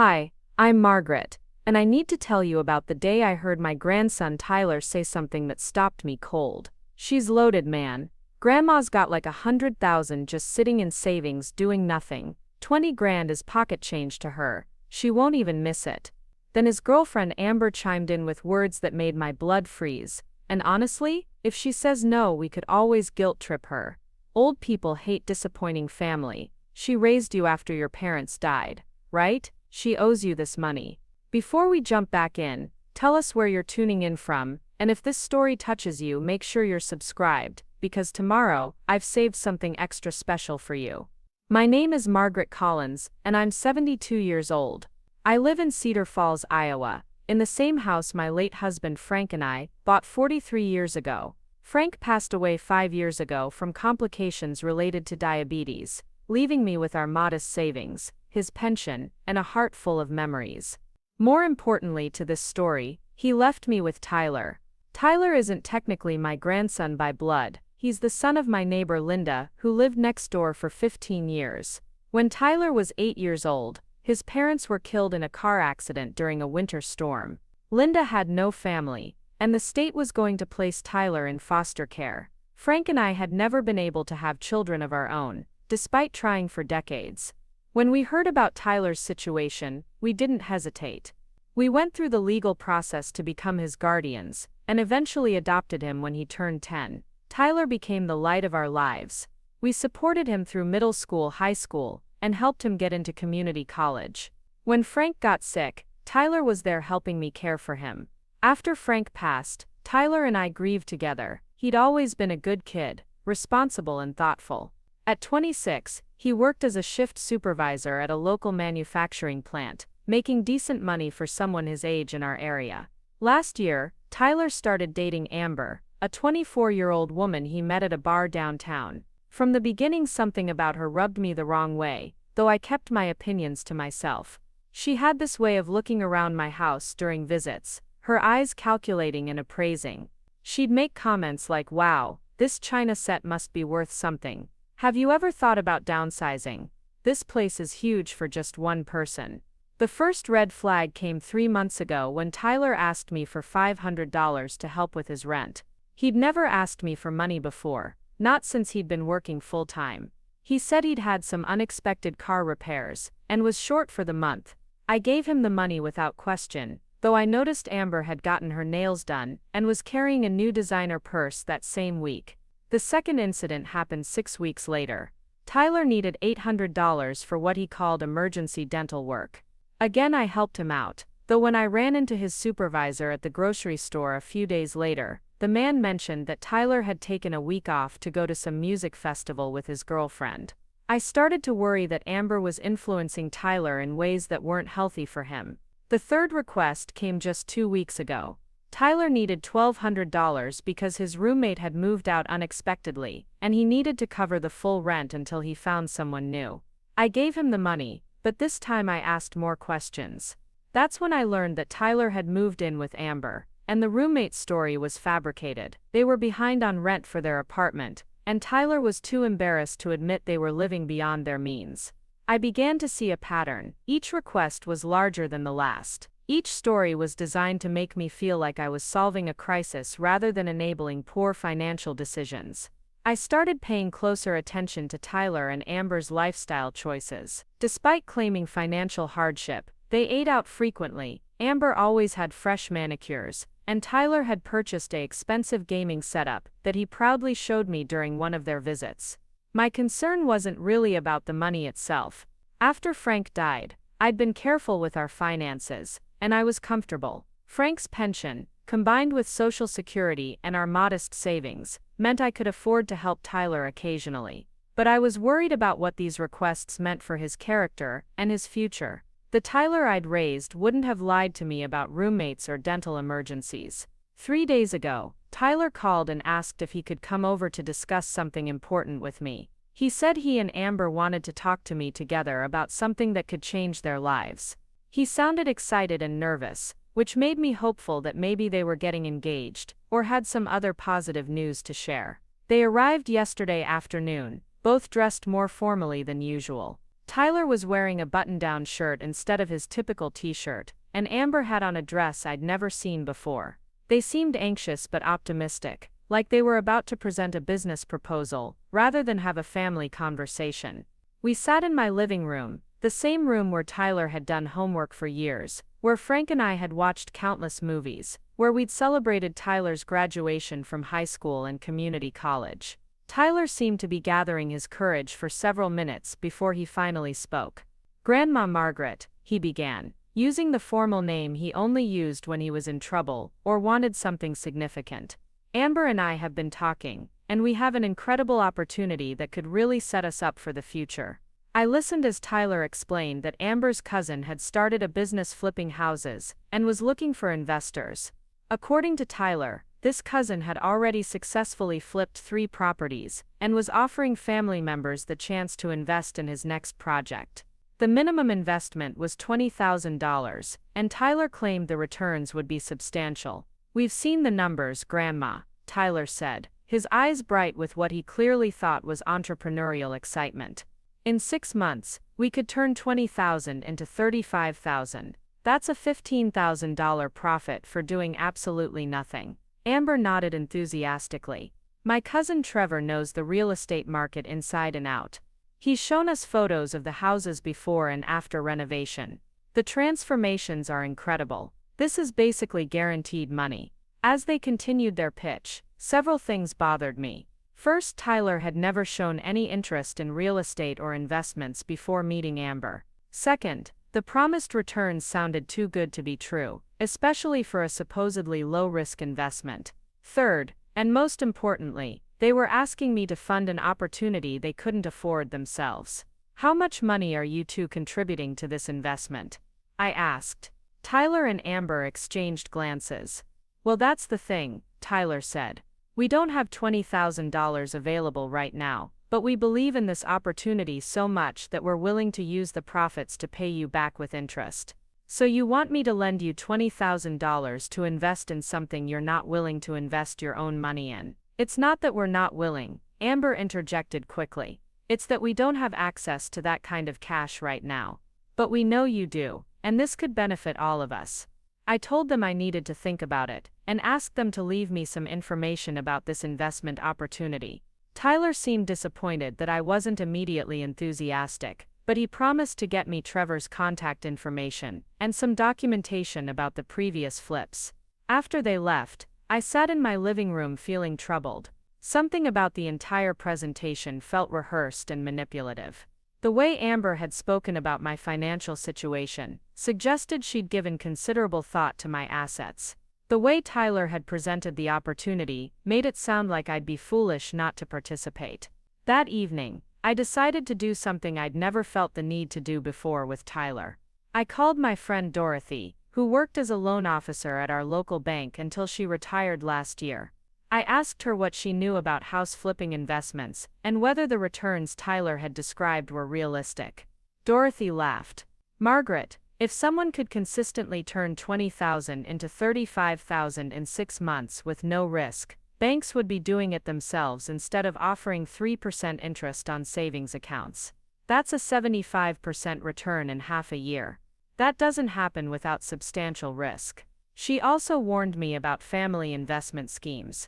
Hi, I'm Margaret, and I need to tell you about the day I heard my grandson Tyler say something that stopped me cold. She's loaded, man. Grandma's got like 100,000 just sitting in savings doing nothing. 20 grand is pocket change to her. She won't even miss it. Then his girlfriend Amber chimed in with words that made my blood freeze. And honestly, if she says no, we could always guilt trip her. Old people hate disappointing family. She raised you after your parents died, right? She owes you this money. Before we jump back in, tell us where you're tuning in from, and if this story touches you, make sure you're subscribed, because tomorrow, I've saved something extra special for you. My name is Margaret Collins, and I'm 72 years old. I live in Cedar Falls, Iowa, in the same house my late husband Frank and I bought 43 years ago. Frank passed away 5 years ago from complications related to diabetes, leaving me with our modest savings, his pension, and a heart full of memories. More importantly to this story, he left me with Tyler. Tyler isn't technically my grandson by blood. He's the son of my neighbor Linda, who lived next door for 15 years. When Tyler was 8 years old, his parents were killed in a car accident during a winter storm. Linda had no family, and the state was going to place Tyler in foster care. Frank and I had never been able to have children of our own, despite trying for decades. When we heard about Tyler's situation, we didn't hesitate. We went through the legal process to become his guardians, and eventually adopted him when he turned 10. Tyler became the light of our lives. We supported him through middle school, high school, and helped him get into community college. When Frank got sick, Tyler was there helping me care for him. After Frank passed, Tyler and I grieved together. He'd always been a good kid, responsible and thoughtful. At 26, he worked as a shift supervisor at a local manufacturing plant, making decent money for someone his age in our area. Last year, Tyler started dating Amber, a 24-year-old woman he met at a bar downtown. From the beginning, something about her rubbed me the wrong way, though I kept my opinions to myself. She had this way of looking around my house during visits, her eyes calculating and appraising. She'd make comments like, "Wow, this china set must be worth something. Have you ever thought about downsizing? This place is huge for just one person." The first red flag came 3 months ago when Tyler asked me for $500 to help with his rent. He'd never asked me for money before, not since he'd been working full-time. He said he'd had some unexpected car repairs, and was short for the month. I gave him the money without question, though I noticed Amber had gotten her nails done, and was carrying a new designer purse that same week. The second incident happened 6 weeks later. Tyler needed $800 for what he called emergency dental work. Again, I helped him out, though when I ran into his supervisor at the grocery store a few days later, the man mentioned that Tyler had taken a week off to go to some music festival with his girlfriend. I started to worry that Amber was influencing Tyler in ways that weren't healthy for him. The third request came just 2 weeks ago. Tyler needed $1,200 because his roommate had moved out unexpectedly, and he needed to cover the full rent until he found someone new. I gave him the money, but this time I asked more questions. That's when I learned that Tyler had moved in with Amber, and the roommate's story was fabricated. They were behind on rent for their apartment, and Tyler was too embarrassed to admit they were living beyond their means. I began to see a pattern. Each request was larger than the last. Each story was designed to make me feel like I was solving a crisis rather than enabling poor financial decisions. I started paying closer attention to Tyler and Amber's lifestyle choices. Despite claiming financial hardship, they ate out frequently. Amber always had fresh manicures, and Tyler had purchased an expensive gaming setup that he proudly showed me during one of their visits. My concern wasn't really about the money itself. After Frank died, I'd been careful with our finances, and I was comfortable. Frank's pension, combined with Social Security and our modest savings, meant I could afford to help Tyler occasionally. But I was worried about what these requests meant for his character and his future. The Tyler I'd raised wouldn't have lied to me about roommates or dental emergencies. 3 days ago, Tyler called and asked if he could come over to discuss something important with me. He said he and Amber wanted to talk to me together about something that could change their lives. He sounded excited and nervous, which made me hopeful that maybe they were getting engaged, or had some other positive news to share. They arrived yesterday afternoon, both dressed more formally than usual. Tyler was wearing a button-down shirt instead of his typical t-shirt, and Amber had on a dress I'd never seen before. They seemed anxious but optimistic, like they were about to present a business proposal, rather than have a family conversation. We sat in my living room, the same room where Tyler had done homework for years, where Frank and I had watched countless movies, where we'd celebrated Tyler's graduation from high school and community college. Tyler seemed to be gathering his courage for several minutes before he finally spoke. "Grandma Margaret," he began, using the formal name he only used when he was in trouble or wanted something significant. "Amber and I have been talking, and we have an incredible opportunity that could really set us up for the future." I listened as Tyler explained that Amber's cousin had started a business flipping houses and was looking for investors. According to Tyler, this cousin had already successfully flipped 3 properties and was offering family members the chance to invest in his next project. The minimum investment was $20,000, and Tyler claimed the returns would be substantial. "We've seen the numbers, Grandma," Tyler said, his eyes bright with what he clearly thought was entrepreneurial excitement. "In 6 months, we could turn $20,000 into $35,000. That's a $15,000 profit for doing absolutely nothing." Amber nodded enthusiastically. "My cousin Trevor knows the real estate market inside and out. He's shown us photos of the houses before and after renovation. The transformations are incredible. This is basically guaranteed money." As they continued their pitch, several things bothered me. First, Tyler had never shown any interest in real estate or investments before meeting Amber. Second, the promised returns sounded too good to be true, especially for a supposedly low-risk investment. Third, and most importantly, they were asking me to fund an opportunity they couldn't afford themselves. "How much money are you two contributing to this investment?" I asked. Tyler and Amber exchanged glances. "Well, that's the thing," Tyler said. "We don't have $20,000 available right now, but we believe in this opportunity so much that we're willing to use the profits to pay you back with interest." "So you want me to lend you $20,000 to invest in something you're not willing to invest your own money in?" "It's not that we're not willing," Amber interjected quickly. "It's that we don't have access to that kind of cash right now. But we know you do, and this could benefit all of us." I told them I needed to think about it, and asked them to leave me some information about this investment opportunity. Tyler seemed disappointed that I wasn't immediately enthusiastic, but he promised to get me Trevor's contact information and some documentation about the previous flips. After they left, I sat in my living room feeling troubled. Something about the entire presentation felt rehearsed and manipulative. The way Amber had spoken about my financial situation suggested she'd given considerable thought to my assets. The way Tyler had presented the opportunity made it sound like I'd be foolish not to participate. That evening, I decided to do something I'd never felt the need to do before with Tyler. I called my friend Dorothy, who worked as a loan officer at our local bank until she retired last year. I asked her what she knew about house flipping investments and whether the returns Tyler had described were realistic. Dorothy laughed. "Margaret, if someone could consistently turn $20,000 into $35,000 in 6 months with no risk, banks would be doing it themselves instead of offering 3% interest on savings accounts. That's a 75% return in half a year. That doesn't happen without substantial risk." She also warned me about family investment schemes.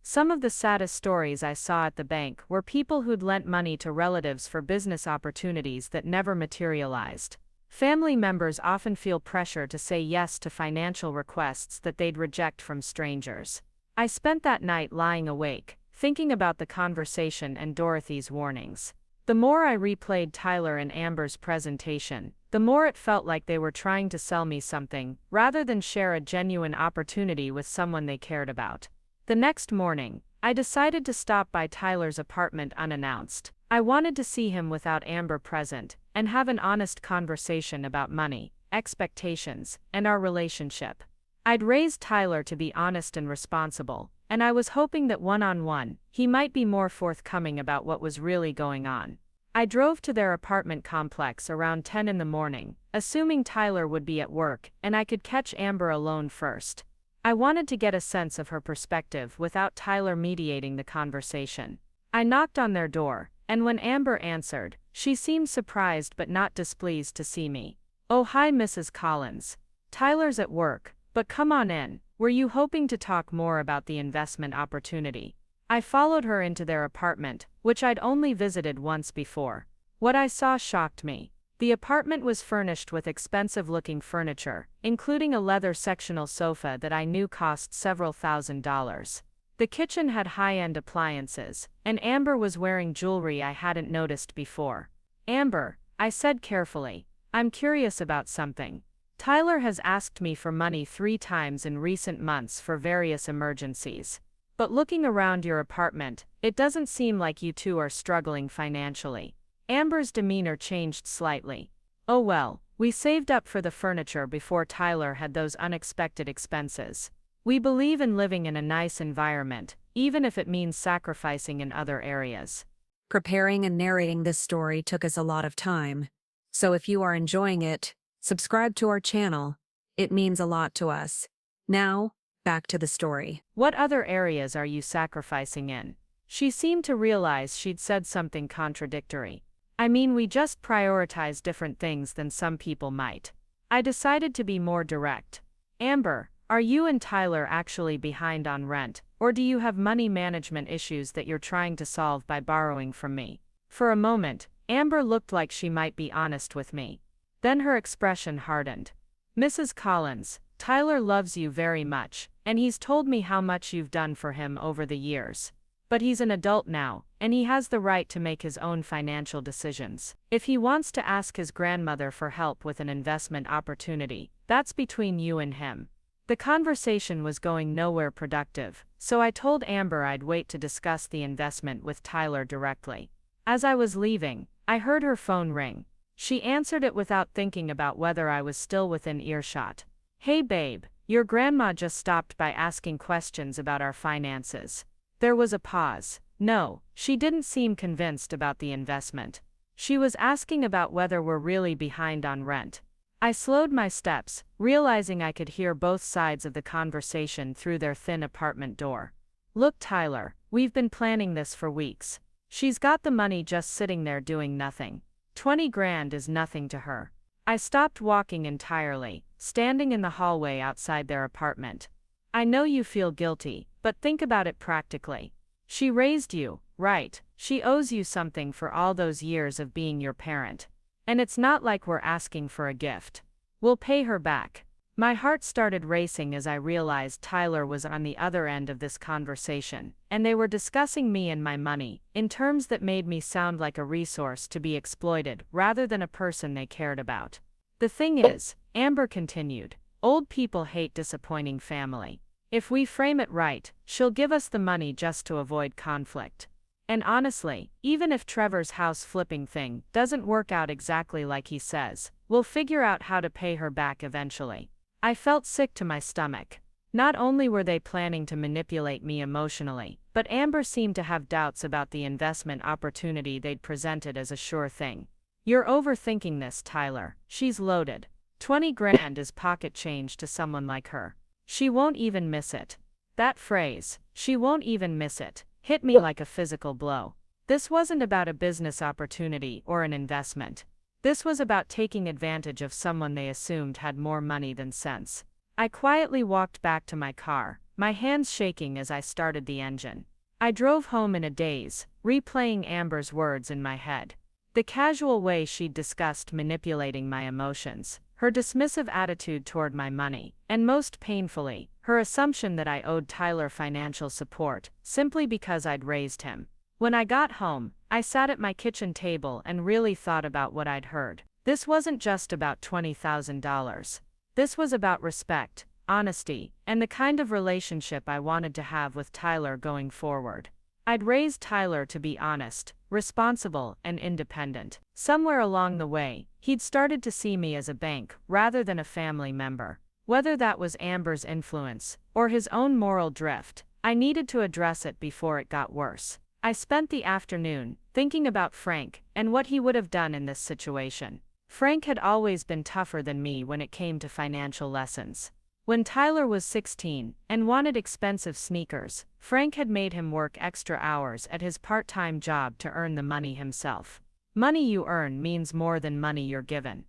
Some of the saddest stories I saw at the bank were people who'd lent money to relatives for business opportunities that never materialized. Family members often feel pressure to say yes to financial requests that they'd reject from strangers. I spent that night lying awake, thinking about the conversation and Dorothy's warnings. The more I replayed Tyler and Amber's presentation, the more it felt like they were trying to sell me something, rather than share a genuine opportunity with someone they cared about. The next morning, I decided to stop by Tyler's apartment unannounced. I wanted to see him without Amber present, and have an honest conversation about money, expectations, and our relationship. I'd raised Tyler to be honest and responsible, and I was hoping that one-on-one, he might be more forthcoming about what was really going on. I drove to their apartment complex around 10 in the morning, assuming Tyler would be at work and I could catch Amber alone first. I wanted to get a sense of her perspective without Tyler mediating the conversation. I knocked on their door, and when Amber answered, She seemed surprised but not displeased to see me. "Oh, hi, Mrs. Collins. Tyler's at work, but come on in. Were you hoping to talk more about the investment opportunity?" I followed her into their apartment, which I'd only visited once before. What I saw shocked me. The apartment was furnished with expensive-looking furniture, including a leather sectional sofa that I knew cost several $1,000s. The kitchen had high-end appliances, and Amber was wearing jewelry I hadn't noticed before. "Amber," I said carefully, "I'm curious about something. Tyler has asked me for money 3 times in recent months for various emergencies. But looking around your apartment, it doesn't seem like you two are struggling financially." Amber's demeanor changed slightly. "Oh well, we saved up for the furniture before Tyler had those unexpected expenses. We believe in living in a nice environment, even if it means sacrificing in other areas." Preparing and narrating this story took us a lot of time. So if you are enjoying it, subscribe to our channel. It means a lot to us. Now, back to the story. "What other areas are you sacrificing in?" She seemed to realize she'd said something contradictory. "I mean, we just prioritize different things than some people might." I decided to be more direct. "Amber, are you and Tyler actually behind on rent, or do you have money management issues that you're trying to solve by borrowing from me?" For a moment, Amber looked like she might be honest with me. Then her expression hardened. "Mrs. Collins, Tyler loves you very much, and he's told me how much you've done for him over the years. But he's an adult now, and he has the right to make his own financial decisions. If he wants to ask his grandmother for help with an investment opportunity, that's between you and him." The conversation was going nowhere productive, so I told Amber I'd wait to discuss the investment with Tyler directly. As I was leaving, I heard her phone ring. She answered it without thinking about whether I was still within earshot. "Hey babe, your grandma just stopped by asking questions about our finances." There was a pause. No, she didn't seem convinced about the investment. She was asking about whether we're really behind on rent. I slowed my steps, realizing I could hear both sides of the conversation through their thin apartment door. "Look, Tyler, we've been planning this for weeks. She's got the money just sitting there doing nothing. 20 grand is nothing to her." I stopped walking entirely, standing in the hallway outside their apartment. "I know you feel guilty, but think about it practically. She raised you, right? She owes you something for all those years of being your parent. And it's not like we're asking for a gift. We'll pay her back." My heart started racing as I realized Tyler was on the other end of this conversation, and they were discussing me and my money, in terms that made me sound like a resource to be exploited rather than a person they cared about. "The thing is," Amber continued, "old people hate disappointing family. If we frame it right, she'll give us the money just to avoid conflict. And honestly, even if Trevor's house flipping thing doesn't work out exactly like he says, we'll figure out how to pay her back eventually." I felt sick to my stomach. Not only were they planning to manipulate me emotionally, but Amber seemed to have doubts about the investment opportunity they'd presented as a sure thing. "You're overthinking this, Tyler. She's loaded. 20 grand is pocket change to someone like her. She won't even miss it." That phrase, "she won't even miss it," hit me like a physical blow. This wasn't about a business opportunity or an investment. This was about taking advantage of someone they assumed had more money than sense. I quietly walked back to my car, my hands shaking as I started the engine. I drove home in a daze, replaying Amber's words in my head. The casual way she'd discussed manipulating my emotions, her dismissive attitude toward my money, and most painfully, her assumption that I owed Tyler financial support, simply because I'd raised him. When I got home, I sat at my kitchen table and really thought about what I'd heard. This wasn't just about $20,000. This was about respect, honesty, and the kind of relationship I wanted to have with Tyler going forward. I'd raised Tyler to be honest, responsible, and independent. Somewhere along the way, he'd started to see me as a bank rather than a family member. Whether that was Amber's influence or his own moral drift, I needed to address it before it got worse. I spent the afternoon thinking about Frank and what he would have done in this situation. Frank had always been tougher than me when it came to financial lessons. When Tyler was 16 and wanted expensive sneakers, Frank had made him work extra hours at his part-time job to earn the money himself. Money you earn means more than money you're given.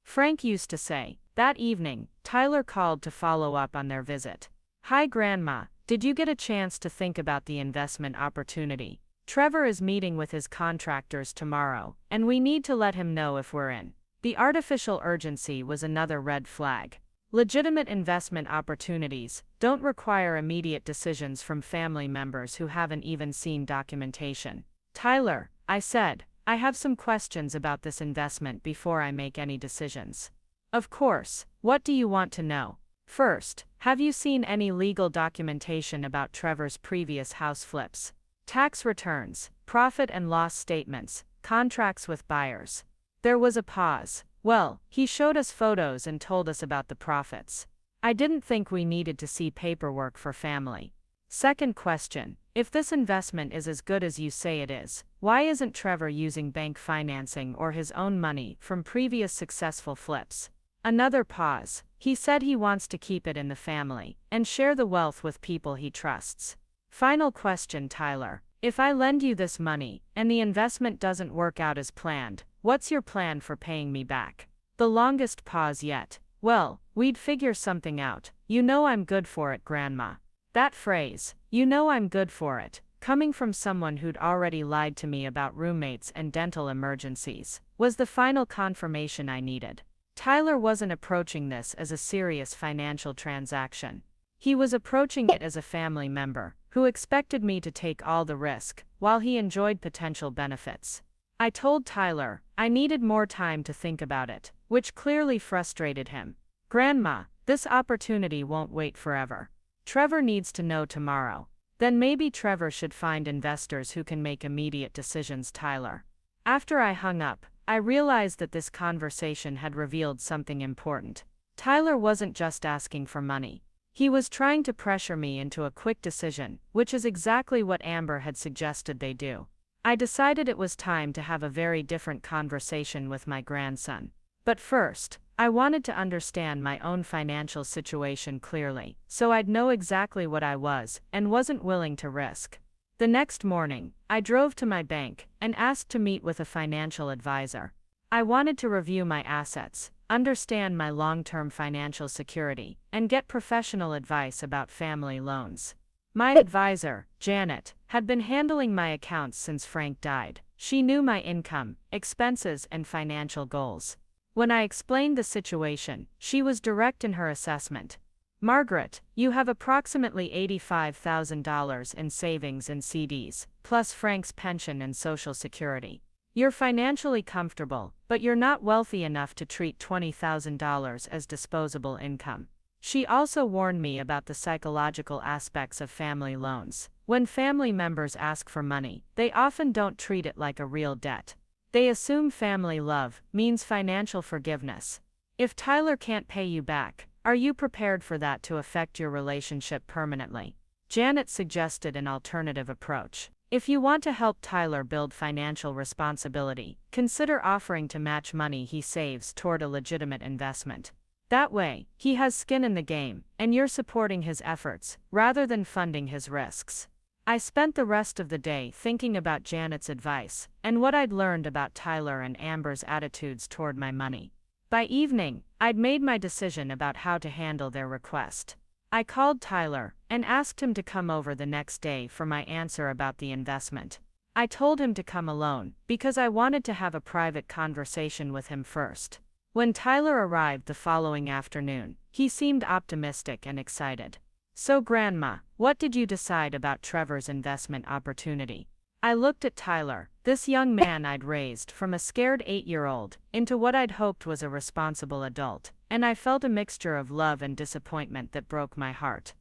Frank used to say. That evening, Tyler called to follow up on their visit. Hi Grandma, did you get a chance to think about the investment opportunity? Trevor is meeting with his contractors tomorrow, and we need to let him know if we're in. The artificial urgency was another red flag. Legitimate investment opportunities don't require immediate decisions from family members who haven't even seen documentation. Tyler, I said, I have some questions about this investment before I make any decisions. Of course, what do you want to know? First, have you seen any legal documentation about Trevor's previous house flips? Tax returns, profit and loss statements, contracts with buyers. There was a pause. Well, he showed us photos and told us about the profits. I didn't think we needed to see paperwork for family. Second question, if this investment is as good as you say it is, why isn't Trevor using bank financing or his own money from previous successful flips? Another pause. He said he wants to keep it in the family and share the wealth with people he trusts. Final question, Tyler. If I lend you this money and the investment doesn't work out as planned, what's your plan for paying me back? The longest pause yet. Well, we'd figure something out. You know I'm good for it, Grandma. That phrase, you know I'm good for it, coming from someone who'd already lied to me about roommates and dental emergencies, was the final confirmation I needed. Tyler wasn't approaching this as a serious financial transaction. He was approaching it as a family member who expected me to take all the risk while he enjoyed potential benefits. I told Tyler I needed more time to think about it, which clearly frustrated him. Grandma, this opportunity won't wait forever. Trevor needs to know tomorrow. Then maybe Trevor should find investors who can make immediate decisions, Tyler. After I hung up, I realized that this conversation had revealed something important. Tyler wasn't just asking for money. He was trying to pressure me into a quick decision, which is exactly what Amber had suggested they do. I decided it was time to have a very different conversation with my grandson. But first, I wanted to understand my own financial situation clearly, so I'd know exactly what I was and wasn't willing to risk. The next morning, I drove to my bank and asked to meet with a financial advisor. I wanted to review my assets, understand my long-term financial security, and get professional advice about family loans. My advisor, Janet, had been handling my accounts since Frank died. She knew my income, expenses, and financial goals. When I explained the situation, she was direct in her assessment. Margaret, you have approximately $85,000 in savings and CDs, plus Frank's pension and Social Security. You're financially comfortable, but you're not wealthy enough to treat $20,000 as disposable income. She also warned me about the psychological aspects of family loans. When family members ask for money, they often don't treat it like a real debt. They assume family love means financial forgiveness. If Tyler can't pay you back, are you prepared for that to affect your relationship permanently? Janet suggested an alternative approach. If you want to help Tyler build financial responsibility, consider offering to match money he saves toward a legitimate investment. That way, he has skin in the game, and you're supporting his efforts, rather than funding his risks. I spent the rest of the day thinking about Janet's advice, and what I'd learned about Tyler and Amber's attitudes toward my money. By evening, I'd made my decision about how to handle their request. I called Tyler and asked him to come over the next day for my answer about the investment. I told him to come alone, because I wanted to have a private conversation with him first. When Tyler arrived the following afternoon, he seemed optimistic and excited. So Grandma, what did you decide about Trevor's investment opportunity? I looked at Tyler, this young man I'd raised from a scared 8-year-old into what I'd hoped was a responsible adult, and I felt a mixture of love and disappointment that broke my heart.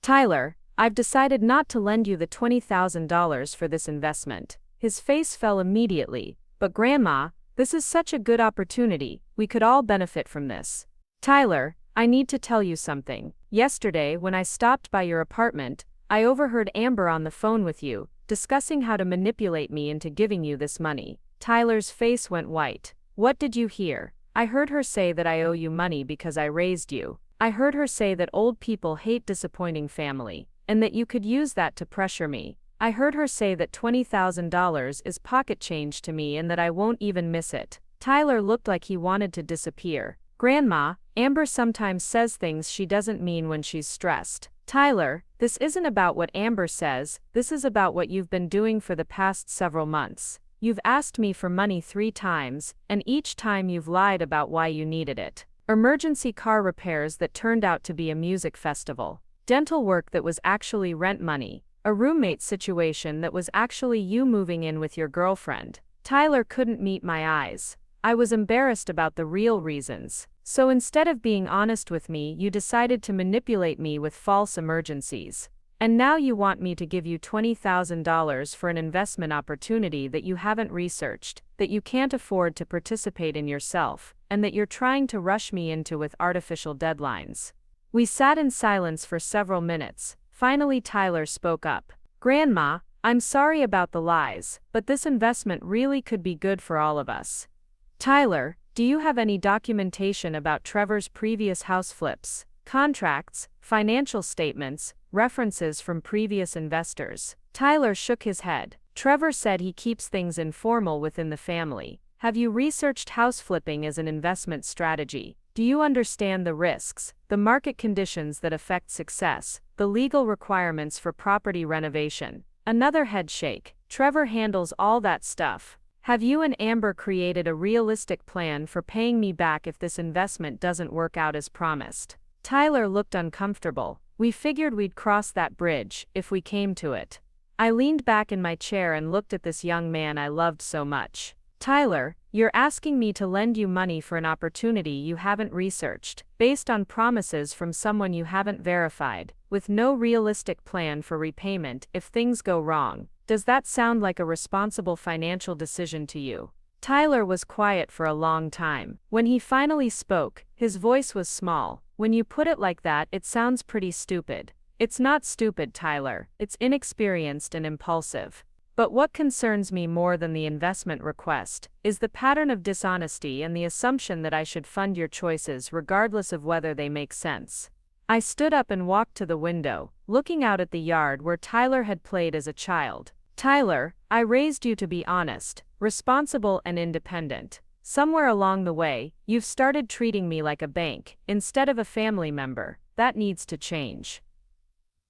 Tyler, I've decided not to lend you the $20,000 for this investment. His face fell immediately. But Grandma, this is such a good opportunity. We could all benefit from this. Tyler, I need to tell you something. Yesterday, when I stopped by your apartment, I overheard Amber on the phone with you, discussing how to manipulate me into giving you this money. Tyler's face went white. What did you hear? I heard her say that I owe you money because I raised you. I heard her say that old people hate disappointing family, and that you could use that to pressure me. I heard her say that $20,000 is pocket change to me and that I won't even miss it. Tyler looked like he wanted to disappear. Grandma, Amber sometimes says things she doesn't mean when she's stressed. Tyler, this isn't about what Amber says, this is about what you've been doing for the past several months. You've asked me for money 3 times, and each time you've lied about why you needed it. Emergency car repairs that turned out to be a music festival. Dental work that was actually rent money. A roommate situation that was actually you moving in with your girlfriend. Tyler couldn't meet my eyes. I was embarrassed about the real reasons. So instead of being honest with me, you decided to manipulate me with false emergencies. And now you want me to give you $20,000 for an investment opportunity that you haven't researched, that you can't afford to participate in yourself, and that you're trying to rush me into with artificial deadlines. We sat in silence for several minutes. Finally, Tyler spoke up. Grandma, I'm sorry about the lies, but this investment really could be good for all of us. Tyler, do you have any documentation about Trevor's previous house flips, contracts, financial statements, references from previous investors? Tyler shook his head. Trevor said he keeps things informal within the family. Have you researched house flipping as an investment strategy? Do you understand the risks, the market conditions that affect success, the legal requirements for property renovation? Another head shake. Trevor handles all that stuff. Have you and Amber created a realistic plan for paying me back if this investment doesn't work out as promised? Tyler looked uncomfortable. We figured we'd cross that bridge, if we came to it. I leaned back in my chair and looked at this young man I loved so much. Tyler, you're asking me to lend you money for an opportunity you haven't researched, based on promises from someone you haven't verified, with no realistic plan for repayment if things go wrong. Does that sound like a responsible financial decision to you? Tyler was quiet for a long time. When he finally spoke, his voice was small. When you put it like that, it sounds pretty stupid. It's not stupid, Tyler. It's inexperienced and impulsive. But what concerns me more than the investment request is the pattern of dishonesty and the assumption that I should fund your choices regardless of whether they make sense. I stood up and walked to the window, looking out at the yard where Tyler had played as a child. Tyler, I raised you to be honest, responsible and independent. Somewhere along the way, you've started treating me like a bank, instead of a family member. That needs to change.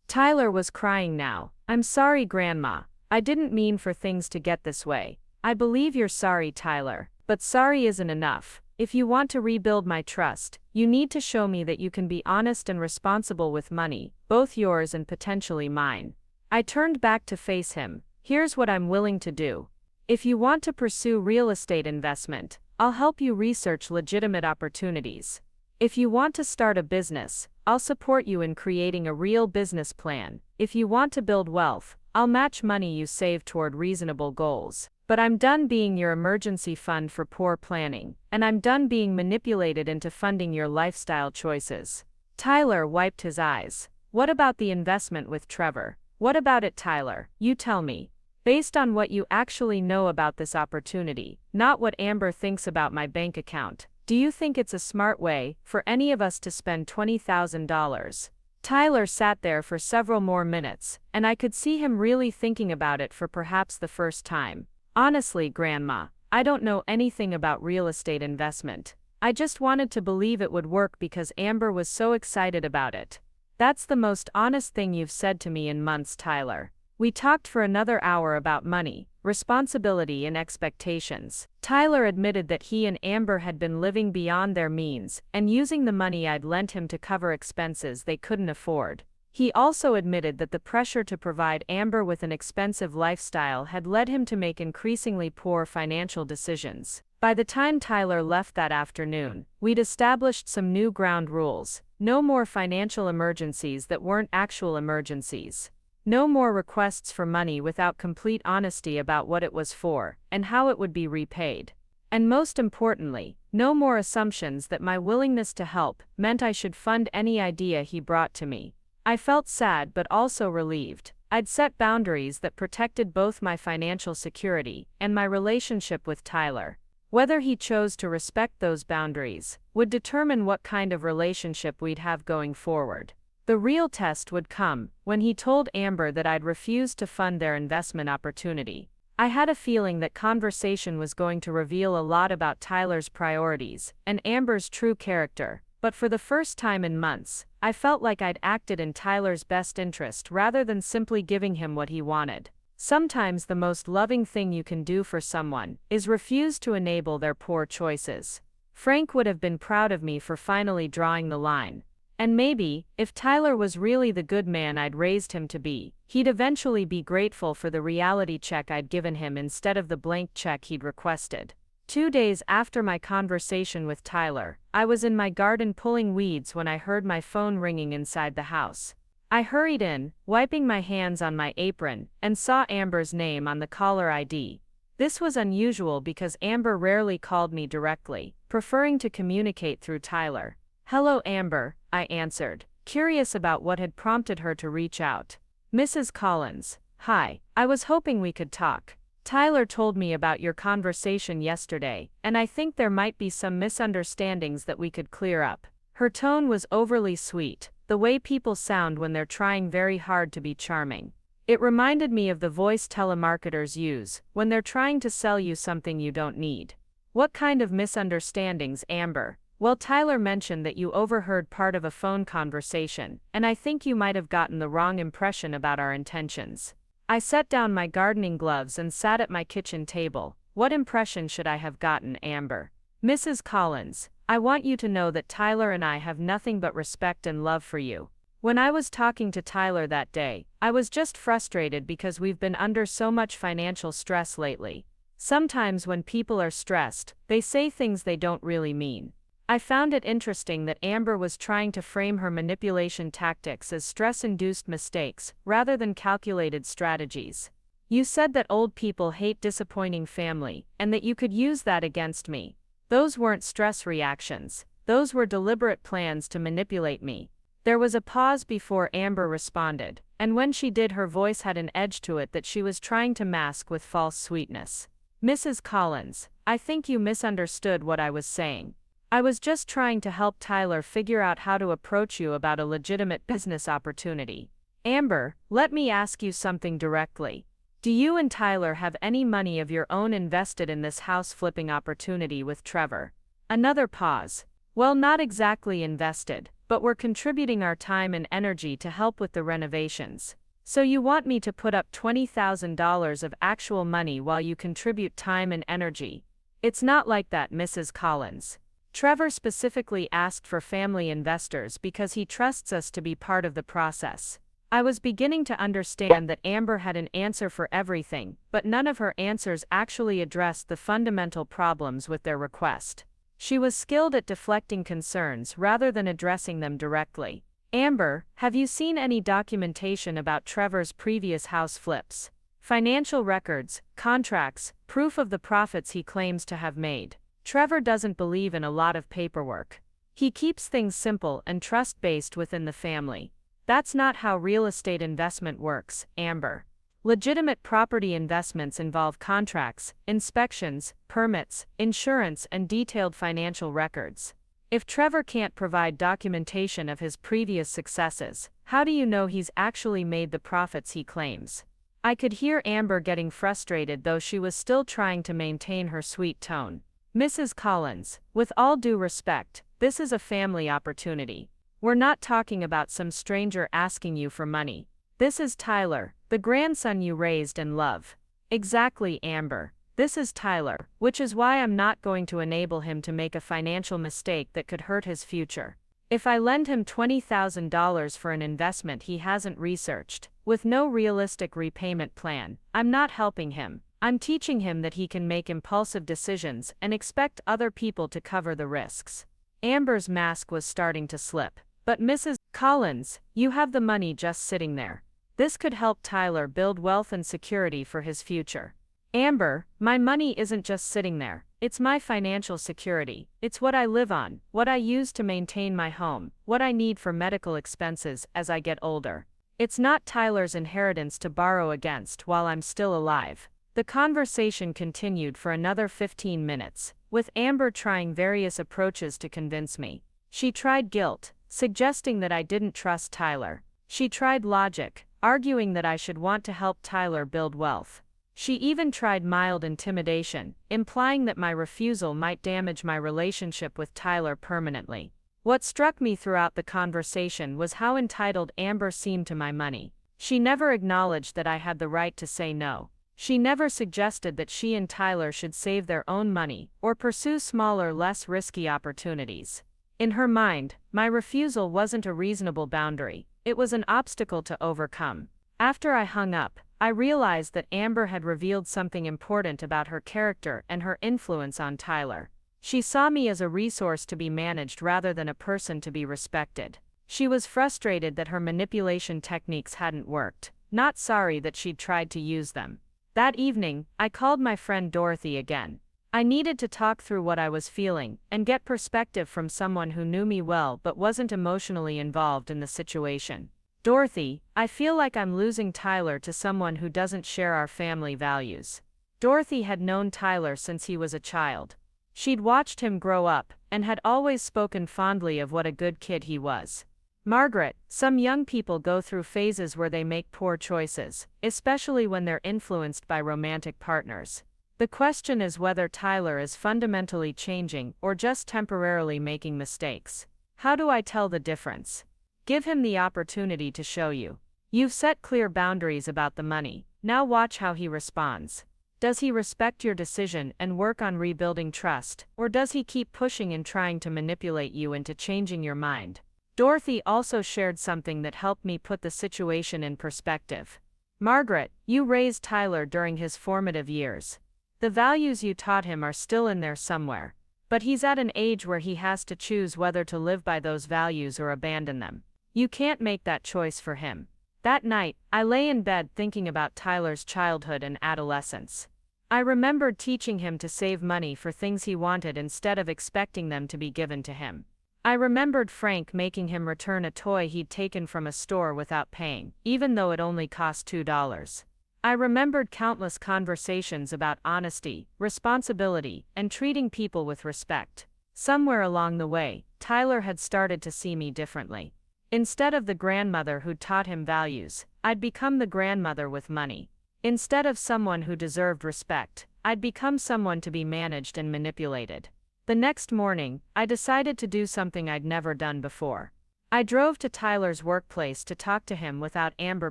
Tyler was crying now. I'm sorry, Grandma. I didn't mean for things to get this way. I believe you're sorry, Tyler. But sorry isn't enough. If you want to rebuild my trust, you need to show me that you can be honest and responsible with money, both yours and potentially mine. I turned back to face him. Here's what I'm willing to do. If you want to pursue real estate investment, I'll help you research legitimate opportunities. If you want to start a business, I'll support you in creating a real business plan. If you want to build wealth, I'll match money you save toward reasonable goals. But I'm done being your emergency fund for poor planning, and I'm done being manipulated into funding your lifestyle choices. Tyler wiped his eyes. What about the investment with Trevor? What about it, Tyler? You tell me. Based on what you actually know about this opportunity, not what Amber thinks about my bank account, do you think it's a smart way for any of us to spend $20,000? Tyler sat there for several more minutes, and I could see him really thinking about it for perhaps the first time. Honestly, Grandma, I don't know anything about real estate investment. I just wanted to believe it would work because Amber was so excited about it. That's the most honest thing you've said to me in months, Tyler. We talked for another hour about money, responsibility and expectations. Tyler admitted that he and Amber had been living beyond their means and using the money I'd lent him to cover expenses they couldn't afford. He also admitted that the pressure to provide Amber with an expensive lifestyle had led him to make increasingly poor financial decisions. By the time Tyler left that afternoon, we'd established some new ground rules. No more financial emergencies that weren't actual emergencies. No more requests for money without complete honesty about what it was for and how it would be repaid. And most importantly, no more assumptions that my willingness to help meant I should fund any idea he brought to me. I felt sad but also relieved. I'd set boundaries that protected both my financial security and my relationship with Tyler. Whether he chose to respect those boundaries would determine what kind of relationship we'd have going forward. The real test would come when he told Amber that I'd refused to fund their investment opportunity. I had a feeling that conversation was going to reveal a lot about Tyler's priorities and Amber's true character, but for the first time in months, I felt like I'd acted in Tyler's best interest rather than simply giving him what he wanted. Sometimes the most loving thing you can do for someone is refuse to enable their poor choices. Frank would have been proud of me for finally drawing the line. And maybe, if Tyler was really the good man I'd raised him to be, he'd eventually be grateful for the reality check I'd given him instead of the blank check he'd requested. 2 days after my conversation with Tyler, I was in my garden pulling weeds when I heard my phone ringing inside the house. I hurried in, wiping my hands on my apron, and saw Amber's name on the caller ID. This was unusual because Amber rarely called me directly, preferring to communicate through Tyler. "Hello, Amber," I answered, curious about what had prompted her to reach out. "Mrs. Collins, hi, I was hoping we could talk. Tyler told me about your conversation yesterday, and I think there might be some misunderstandings that we could clear up." Her tone was overly sweet, the way people sound when they're trying very hard to be charming. It reminded me of the voice telemarketers use when they're trying to sell you something you don't need. "What kind of misunderstandings, Amber?" "Well, Tyler mentioned that you overheard part of a phone conversation, and I think you might have gotten the wrong impression about our intentions." I set down my gardening gloves and sat at my kitchen table. "What impression should I have gotten, Amber?" "Mrs. Collins, I want you to know that Tyler and I have nothing but respect and love for you. When I was talking to Tyler that day, I was just frustrated because we've been under so much financial stress lately. Sometimes when people are stressed, they say things they don't really mean." I found it interesting that Amber was trying to frame her manipulation tactics as stress-induced mistakes, rather than calculated strategies. "You said that old people hate disappointing family, and that you could use that against me. Those weren't stress reactions. Those were deliberate plans to manipulate me." There was a pause before Amber responded, and when she did, her voice had an edge to it that she was trying to mask with false sweetness. "Mrs. Collins, I think you misunderstood what I was saying. I was just trying to help Tyler figure out how to approach you about a legitimate business opportunity." "Amber, let me ask you something directly. Do you and Tyler have any money of your own invested in this house flipping opportunity with Trevor?" Another pause. "Well, not exactly invested, but we're contributing our time and energy to help with the renovations. So you want me to put up $20,000 of actual money while you contribute time and energy?" "It's not like that, Mrs. Collins. Trevor specifically asked for family investors because he trusts us to be part of the process." I was beginning to understand that Amber had an answer for everything, but none of her answers actually addressed the fundamental problems with their request. She was skilled at deflecting concerns rather than addressing them directly. "Amber, have you seen any documentation about Trevor's previous house flips? Financial records, contracts, proof of the profits he claims to have made?" Trevor doesn't believe in a lot of paperwork. He keeps things simple and trust-based within the family. That's not how real estate investment works, Amber. Legitimate property investments involve contracts, inspections, permits, insurance, and detailed financial records. If Trevor can't provide documentation of his previous successes, how do you know he's actually made the profits he claims? I could hear Amber getting frustrated, though she was still trying to maintain her sweet tone. "Mrs. Collins, with all due respect, this is a family opportunity. We're not talking about some stranger asking you for money. This is Tyler, the grandson you raised and love." "Exactly, Amber. This is Tyler, which is why I'm not going to enable him to make a financial mistake that could hurt his future. If I lend him $20,000 for an investment he hasn't researched, with no realistic repayment plan, I'm not helping him. I'm teaching him that he can make impulsive decisions and expect other people to cover the risks." Amber's mask was starting to slip. "But Mrs. Collins, you have the money just sitting there. This could help Tyler build wealth and security for his future." "Amber, my money isn't just sitting there. It's my financial security. It's what I live on, what I use to maintain my home, what I need for medical expenses as I get older. It's not Tyler's inheritance to borrow against while I'm still alive." The conversation continued for another 15 minutes, with Amber trying various approaches to convince me. She tried guilt, suggesting that I didn't trust Tyler. She tried logic, arguing that I should want to help Tyler build wealth. She even tried mild intimidation, implying that my refusal might damage my relationship with Tyler permanently. What struck me throughout the conversation was how entitled Amber seemed to my money. She never acknowledged that I had the right to say no. She never suggested that she and Tyler should save their own money or pursue smaller, less risky opportunities. In her mind, my refusal wasn't a reasonable boundary, it was an obstacle to overcome. After I hung up, I realized that Amber had revealed something important about her character and her influence on Tyler. She saw me as a resource to be managed rather than a person to be respected. She was frustrated that her manipulation techniques hadn't worked, not sorry that she'd tried to use them. That evening, I called my friend Dorothy again. I needed to talk through what I was feeling and get perspective from someone who knew me well but wasn't emotionally involved in the situation. Dorothy, I feel like I'm losing Tyler to someone who doesn't share our family values. Dorothy had known Tyler since he was a child. She'd watched him grow up and had always spoken fondly of what a good kid he was. Margaret, some young people go through phases where they make poor choices, especially when they're influenced by romantic partners. The question is whether Tyler is fundamentally changing or just temporarily making mistakes. How do I tell the difference? Give him the opportunity to show you. You've set clear boundaries about the money, now watch how he responds. Does he respect your decision and work on rebuilding trust, or does he keep pushing and trying to manipulate you into changing your mind? Dorothy also shared something that helped me put the situation in perspective. Margaret, you raised Tyler during his formative years. The values you taught him are still in there somewhere, but he's at an age where he has to choose whether to live by those values or abandon them. You can't make that choice for him. That night, I lay in bed thinking about Tyler's childhood and adolescence. I remembered teaching him to save money for things he wanted instead of expecting them to be given to him. I remembered Frank making him return a toy he'd taken from a store without paying, even though it only cost $2. I remembered countless conversations about honesty, responsibility, and treating people with respect. Somewhere along the way, Tyler had started to see me differently. Instead of the grandmother who'd taught him values, I'd become the grandmother with money. Instead of someone who deserved respect, I'd become someone to be managed and manipulated. The next morning, I decided to do something I'd never done before. I drove to Tyler's workplace to talk to him without Amber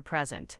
present.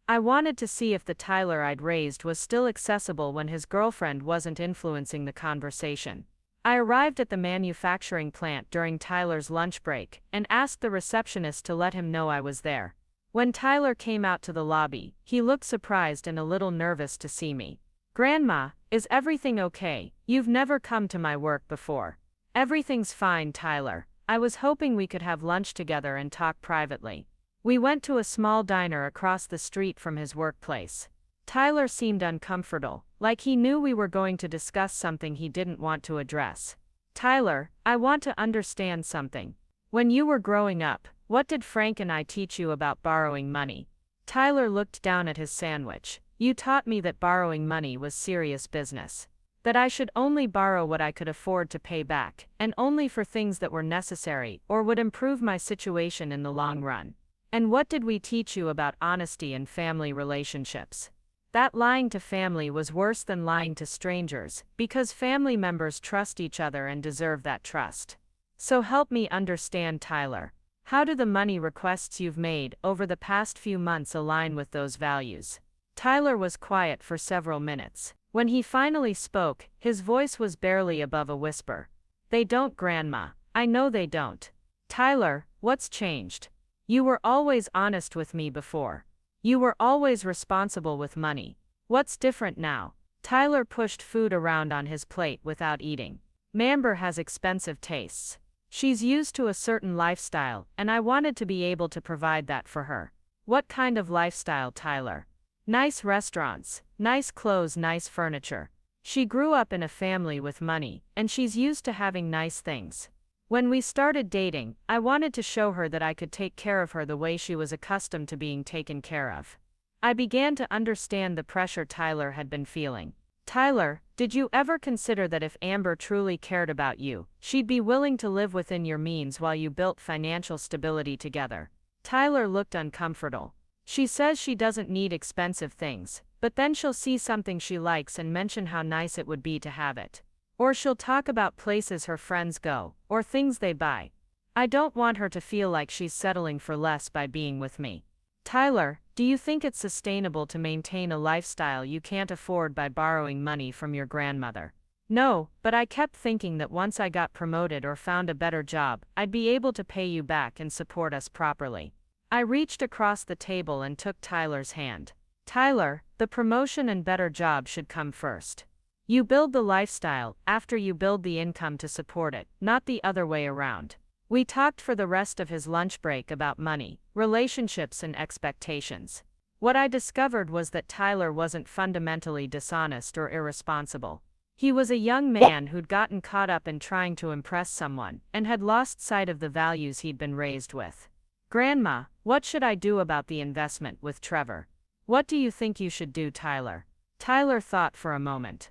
I wanted to see if the Tyler I'd raised was still accessible when his girlfriend wasn't influencing the conversation. I arrived at the manufacturing plant during Tyler's lunch break and asked the receptionist to let him know I was there. When Tyler came out to the lobby, he looked surprised and a little nervous to see me. "Grandma, is everything okay? You've never come to my work before." "Everything's fine, Tyler. I was hoping we could have lunch together and talk privately." We went to a small diner across the street from his workplace. Tyler seemed uncomfortable, like he knew we were going to discuss something he didn't want to address. "Tyler, I want to understand something. When you were growing up, what did Frank and I teach you about borrowing money?" Tyler looked down at his sandwich. "You taught me that borrowing money was serious business. That I should only borrow what I could afford to pay back, and only for things that were necessary or would improve my situation in the long run. And what did we teach you about honesty and family relationships? That lying to family was worse than lying to strangers, because family members trust each other and deserve that trust. So help me understand, Tyler. How do the money requests you've made over the past few months align with those values?" Tyler was quiet for several minutes. When he finally spoke, his voice was barely above a whisper. "They don't, Grandma. I know they don't." "Tyler, what's changed? You were always honest with me before. You were always responsible with money. What's different now?" Tyler pushed food around on his plate without eating. "Amber has expensive tastes. She's used to a certain lifestyle, and I wanted to be able to provide that for her." "What kind of lifestyle, Tyler?" "Nice restaurants, nice clothes, nice furniture. She grew up in a family with money, and she's used to having nice things. When we started dating, I wanted to show her that I could take care of her the way she was accustomed to being taken care of." I began to understand the pressure Tyler had been feeling. Tyler, did you ever consider that if Amber truly cared about you, she'd be willing to live within your means while you built financial stability together? Tyler looked uncomfortable. She says she doesn't need expensive things, but then she'll see something she likes and mention how nice it would be to have it. Or she'll talk about places her friends go, or things they buy. I don't want her to feel like she's settling for less by being with me. Tyler, do you think it's sustainable to maintain a lifestyle you can't afford by borrowing money from your grandmother? No, but I kept thinking that once I got promoted or found a better job, I'd be able to pay you back and support us properly. I reached across the table and took Tyler's hand. Tyler, the promotion and better job should come first. You build the lifestyle after you build the income to support it, not the other way around. We talked for the rest of his lunch break about money, relationships, and expectations. What I discovered was that Tyler wasn't fundamentally dishonest or irresponsible. He was a young man who'd gotten caught up in trying to impress someone and had lost sight of the values he'd been raised with. Grandma, what should I do about the investment with Trevor? What do you think you should do, Tyler? Tyler thought for a moment.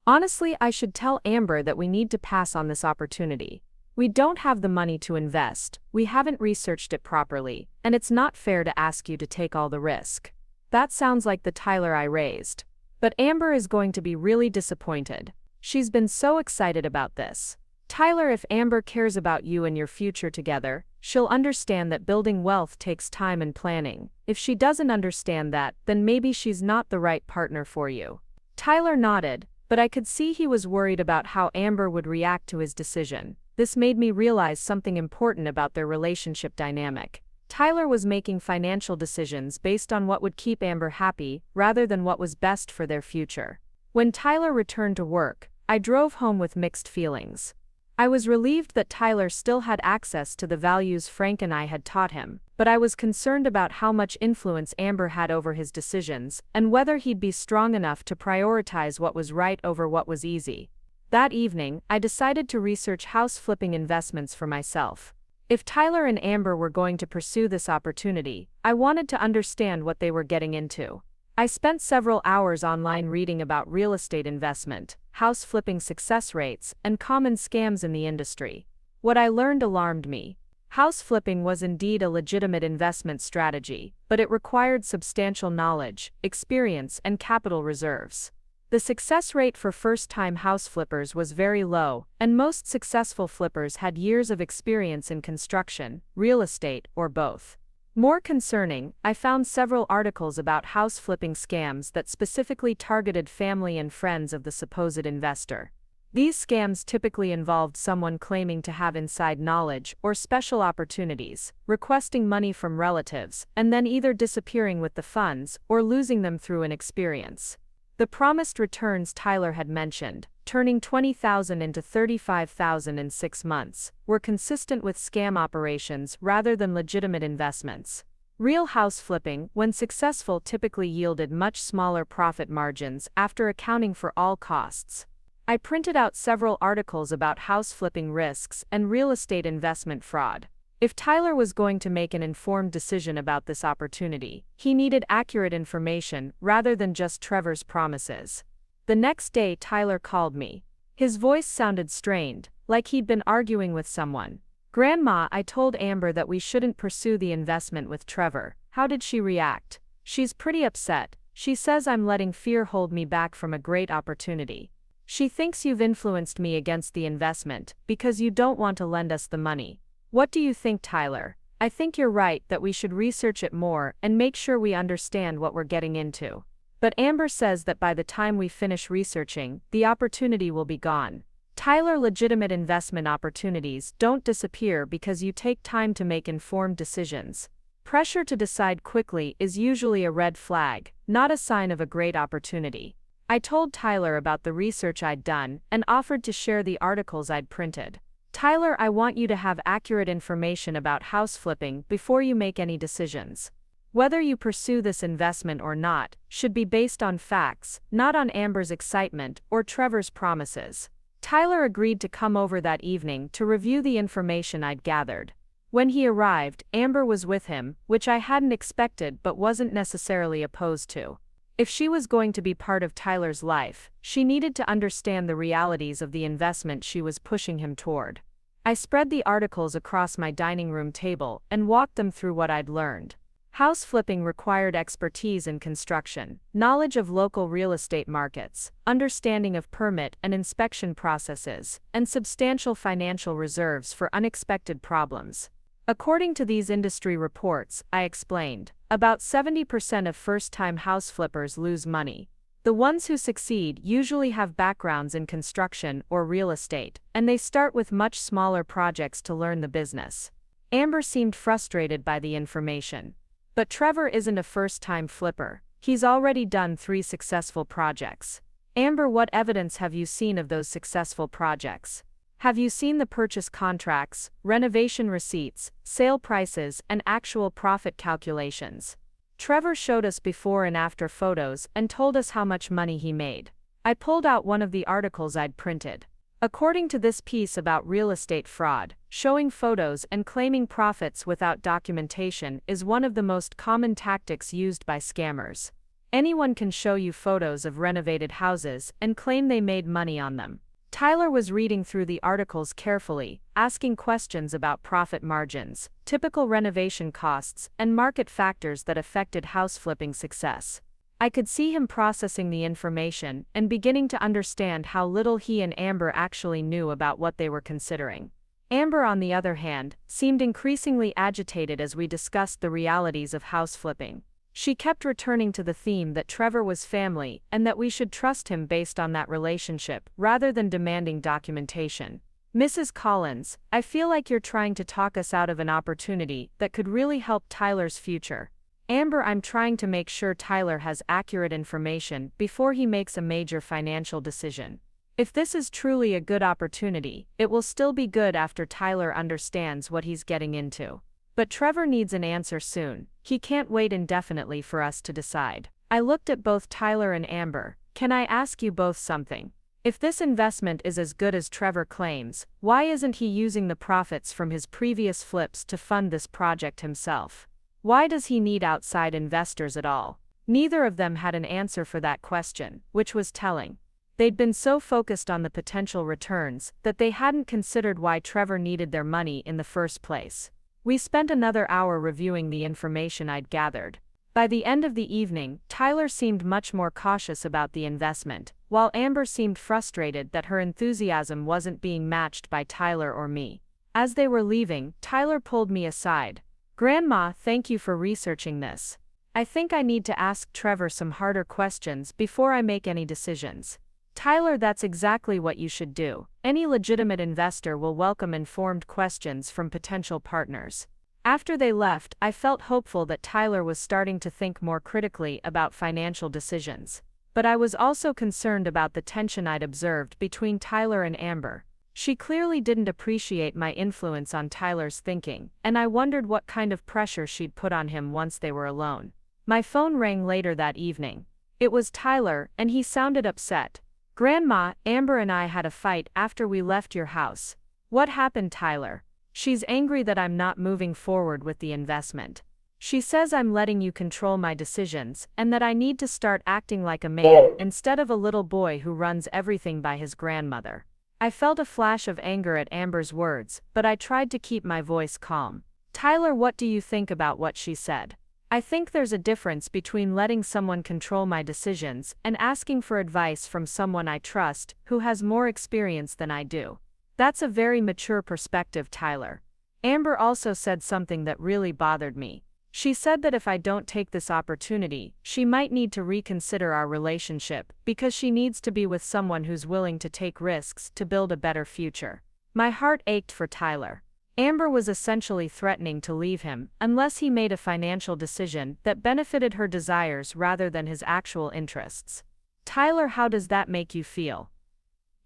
Honestly, I should tell Amber that we need to pass on this opportunity. We don't have the money to invest, we haven't researched it properly, and it's not fair to ask you to take all the risk. That sounds like the Tyler I raised. But Amber is going to be really disappointed. She's been so excited about this. Tyler, if Amber cares about you and your future together, she'll understand that building wealth takes time and planning. If she doesn't understand that, then maybe she's not the right partner for you. Tyler nodded, but I could see he was worried about how Amber would react to his decision. This made me realize something important about their relationship dynamic. Tyler was making financial decisions based on what would keep Amber happy, rather than what was best for their future. When Tyler returned to work, I drove home with mixed feelings. I was relieved that Tyler still had access to the values Frank and I had taught him, but I was concerned about how much influence Amber had over his decisions, and whether he'd be strong enough to prioritize what was right over what was easy. That evening, I decided to research house flipping investments for myself. If Tyler and Amber were going to pursue this opportunity, I wanted to understand what they were getting into. I spent several hours online reading about real estate investment, house flipping success rates, and common scams in the industry. What I learned alarmed me. House flipping was indeed a legitimate investment strategy, but it required substantial knowledge, experience, and capital reserves. The success rate for first-time house flippers was very low, and most successful flippers had years of experience in construction, real estate, or both. More concerning, I found several articles about house flipping scams that specifically targeted family and friends of the supposed investor. These scams typically involved someone claiming to have inside knowledge or special opportunities, requesting money from relatives, and then either disappearing with the funds or losing them through inexperience. The promised returns Tyler had mentioned, turning $20,000 into $35,000 in 6 months, were consistent with scam operations rather than legitimate investments. Real house flipping, when successful, typically yielded much smaller profit margins after accounting for all costs. I printed out several articles about house flipping risks and real estate investment fraud. If Tyler was going to make an informed decision about this opportunity, he needed accurate information rather than just Trevor's promises. The next day, Tyler called me. His voice sounded strained, like he'd been arguing with someone. "Grandma, I told Amber that we shouldn't pursue the investment with Trevor. How did she react?" "She's pretty upset. She says I'm letting fear hold me back from a great opportunity. She thinks you've influenced me against the investment because you don't want to lend us the money." "What do you think, Tyler?" "I think you're right that we should research it more and make sure we understand what we're getting into. But Amber says that by the time we finish researching, the opportunity will be gone." Tyler, legitimate investment opportunities don't disappear because you take time to make informed decisions. Pressure to decide quickly is usually a red flag, not a sign of a great opportunity. I told Tyler about the research I'd done and offered to share the articles I'd printed. "Tyler, I want you to have accurate information about house flipping before you make any decisions. Whether you pursue this investment or not should be based on facts, not on Amber's excitement or Trevor's promises." Tyler agreed to come over that evening to review the information I'd gathered. When he arrived, Amber was with him, which I hadn't expected but wasn't necessarily opposed to. If she was going to be part of Tyler's life, she needed to understand the realities of the investment she was pushing him toward. I spread the articles across my dining room table and walked them through what I'd learned. House flipping required expertise in construction, knowledge of local real estate markets, understanding of permit and inspection processes, and substantial financial reserves for unexpected problems. According to these industry reports, I explained, about 70% of first-time house flippers lose money. The ones who succeed usually have backgrounds in construction or real estate, and they start with much smaller projects to learn the business. Amber seemed frustrated by the information. But Trevor isn't a first-time flipper. He's already done 3 successful projects. Amber, what evidence have you seen of those successful projects? Have you seen the purchase contracts, renovation receipts, sale prices, and actual profit calculations? Trevor showed us before and after photos and told us how much money he made. I pulled out one of the articles I'd printed. According to this piece about real estate fraud, showing photos and claiming profits without documentation is one of the most common tactics used by scammers. Anyone can show you photos of renovated houses and claim they made money on them. Tyler was reading through the articles carefully, asking questions about profit margins, typical renovation costs, and market factors that affected house flipping success. I could see him processing the information and beginning to understand how little he and Amber actually knew about what they were considering. Amber, on the other hand, seemed increasingly agitated as we discussed the realities of house flipping. She kept returning to the theme that Trevor was family and that we should trust him based on that relationship rather than demanding documentation. Mrs. Collins, I feel like you're trying to talk us out of an opportunity that could really help Tyler's future. Amber, I'm trying to make sure Tyler has accurate information before he makes a major financial decision. If this is truly a good opportunity, it will still be good after Tyler understands what he's getting into. But Trevor needs an answer soon. He can't wait indefinitely for us to decide. I looked at both Tyler and Amber. Can I ask you both something? If this investment is as good as Trevor claims, why isn't he using the profits from his previous flips to fund this project himself? Why does he need outside investors at all? Neither of them had an answer for that question, which was telling. They'd been so focused on the potential returns that they hadn't considered why Trevor needed their money in the first place. We spent another hour reviewing the information I'd gathered. By the end of the evening, Tyler seemed much more cautious about the investment, while Amber seemed frustrated that her enthusiasm wasn't being matched by Tyler or me. As they were leaving, Tyler pulled me aside. Grandma, thank you for researching this. I think I need to ask Trevor some harder questions before I make any decisions. Tyler, that's exactly what you should do. Any legitimate investor will welcome informed questions from potential partners. After they left, I felt hopeful that Tyler was starting to think more critically about financial decisions. But I was also concerned about the tension I'd observed between Tyler and Amber. She clearly didn't appreciate my influence on Tyler's thinking, and I wondered what kind of pressure she'd put on him once they were alone. My phone rang later that evening. It was Tyler, and he sounded upset. Grandma, Amber and I had a fight after we left your house. What happened, Tyler? She's angry that I'm not moving forward with the investment. She says I'm letting you control my decisions, and that I need to start acting like a man instead of a little boy who runs everything by his grandmother. I felt a flash of anger at Amber's words, but I tried to keep my voice calm. Tyler, what do you think about what she said? I think there's a difference between letting someone control my decisions and asking for advice from someone I trust, who has more experience than I do. That's a very mature perspective, Tyler. Amber also said something that really bothered me. She said that if I don't take this opportunity, she might need to reconsider our relationship because she needs to be with someone who's willing to take risks to build a better future. My heart ached for Tyler. Amber was essentially threatening to leave him unless he made a financial decision that benefited her desires rather than his actual interests. Tyler, how does that make you feel?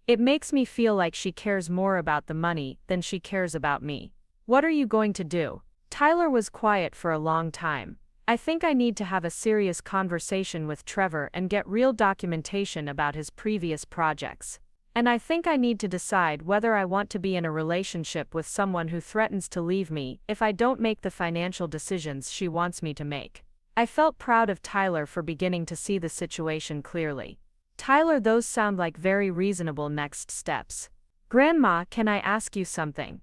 It makes me feel like she cares more about the money than she cares about me. What are you going to do? Tyler was quiet for a long time. I think I need to have a serious conversation with Trevor and get real documentation about his previous projects. And I think I need to decide whether I want to be in a relationship with someone who threatens to leave me if I don't make the financial decisions she wants me to make. I felt proud of Tyler for beginning to see the situation clearly. Tyler, those sound like very reasonable next steps. Grandma, can I ask you something?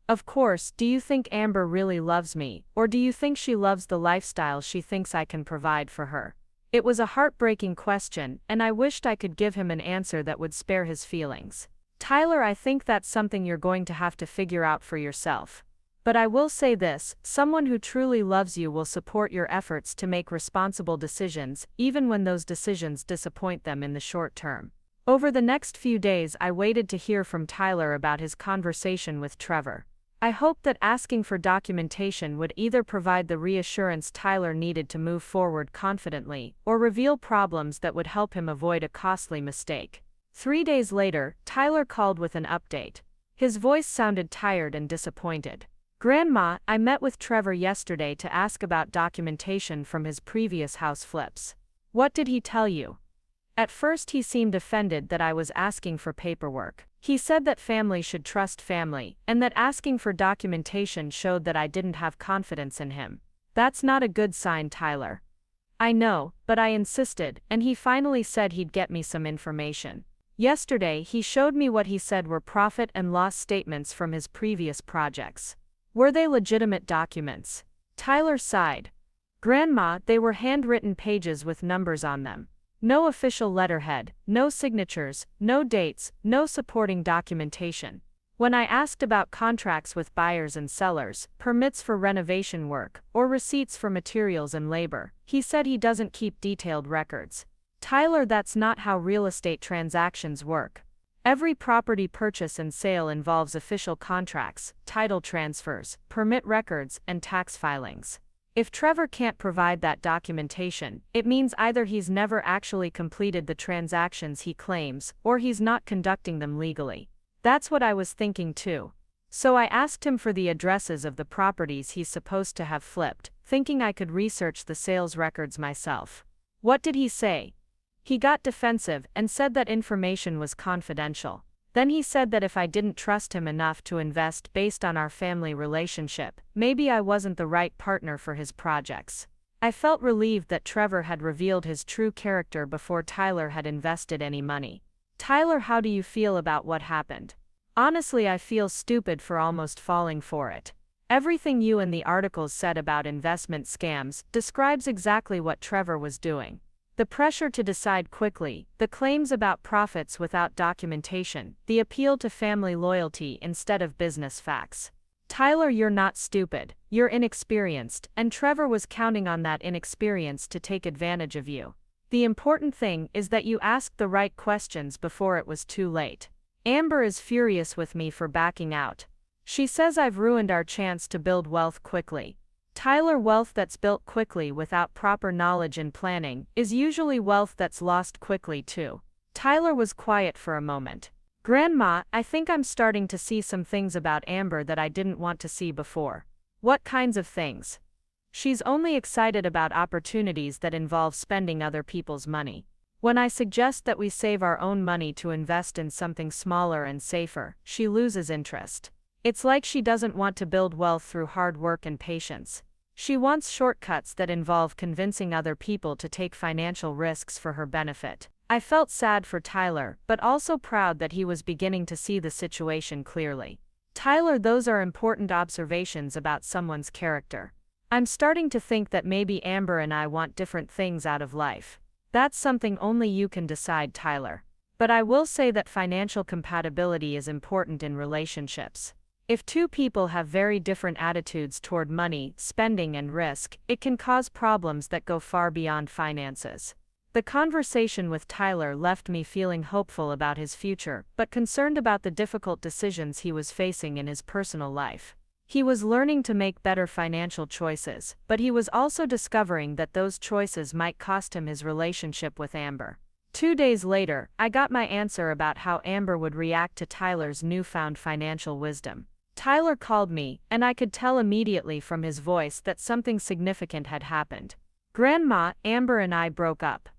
Of course, do you think Amber really loves me, or do you think she loves the lifestyle she thinks I can provide for her? It was a heartbreaking question, and I wished I could give him an answer that would spare his feelings. Tyler, I think that's something you're going to have to figure out for yourself. But I will say this, someone who truly loves you will support your efforts to make responsible decisions, even when those decisions disappoint them in the short term. Over the next few days, I waited to hear from Tyler about his conversation with Trevor. I hoped that asking for documentation would either provide the reassurance Tyler needed to move forward confidently, or reveal problems that would help him avoid a costly mistake. 3 days later, Tyler called with an update. His voice sounded tired and disappointed. Grandma, I met with Trevor yesterday to ask about documentation from his previous house flips. What did he tell you? At first he seemed offended that I was asking for paperwork. He said that family should trust family, and that asking for documentation showed that I didn't have confidence in him. That's not a good sign, Tyler. I know, but I insisted, and he finally said he'd get me some information. Yesterday he showed me what he said were profit and loss statements from his previous projects. Were they legitimate documents? Tyler sighed. Grandma, they were handwritten pages with numbers on them. No official letterhead, no signatures, no dates, no supporting documentation. When I asked about contracts with buyers and sellers, permits for renovation work, or receipts for materials and labor, he said he doesn't keep detailed records. Tyler, that's not how real estate transactions work. Every property purchase and sale involves official contracts, title transfers, permit records, and tax filings. If Trevor can't provide that documentation, it means either he's never actually completed the transactions he claims, or he's not conducting them legally. That's what I was thinking too. So I asked him for the addresses of the properties he's supposed to have flipped, thinking I could research the sales records myself. What did he say? He got defensive and said that information was confidential. Then he said that if I didn't trust him enough to invest based on our family relationship, maybe I wasn't the right partner for his projects. I felt relieved that Trevor had revealed his true character before Tyler had invested any money. Tyler, how do you feel about what happened? Honestly, I feel stupid for almost falling for it. Everything you and the articles said about investment scams describes exactly what Trevor was doing. The pressure to decide quickly, the claims about profits without documentation, the appeal to family loyalty instead of business facts. Tyler, you're not stupid, you're inexperienced, and Trevor was counting on that inexperience to take advantage of you. The important thing is that you asked the right questions before it was too late. Amber is furious with me for backing out. She says I've ruined our chance to build wealth quickly. Tyler, wealth that's built quickly without proper knowledge and planning is usually wealth that's lost quickly too. Tyler was quiet for a moment. Grandma, I think I'm starting to see some things about Amber that I didn't want to see before. What kinds of things? She's only excited about opportunities that involve spending other people's money. When I suggest that we save our own money to invest in something smaller and safer, she loses interest. It's like she doesn't want to build wealth through hard work and patience. She wants shortcuts that involve convincing other people to take financial risks for her benefit. I felt sad for Tyler, but also proud that he was beginning to see the situation clearly. Tyler, those are important observations about someone's character. I'm starting to think that maybe Amber and I want different things out of life. That's something only you can decide, Tyler. But I will say that financial compatibility is important in relationships. If two people have very different attitudes toward money, spending, and risk, it can cause problems that go far beyond finances. The conversation with Tyler left me feeling hopeful about his future, but concerned about the difficult decisions he was facing in his personal life. He was learning to make better financial choices, but he was also discovering that those choices might cost him his relationship with Amber. 2 days later, I got my answer about how Amber would react to Tyler's newfound financial wisdom. Tyler called me, and I could tell immediately from his voice that something significant had happened. Grandma, Amber and I broke up.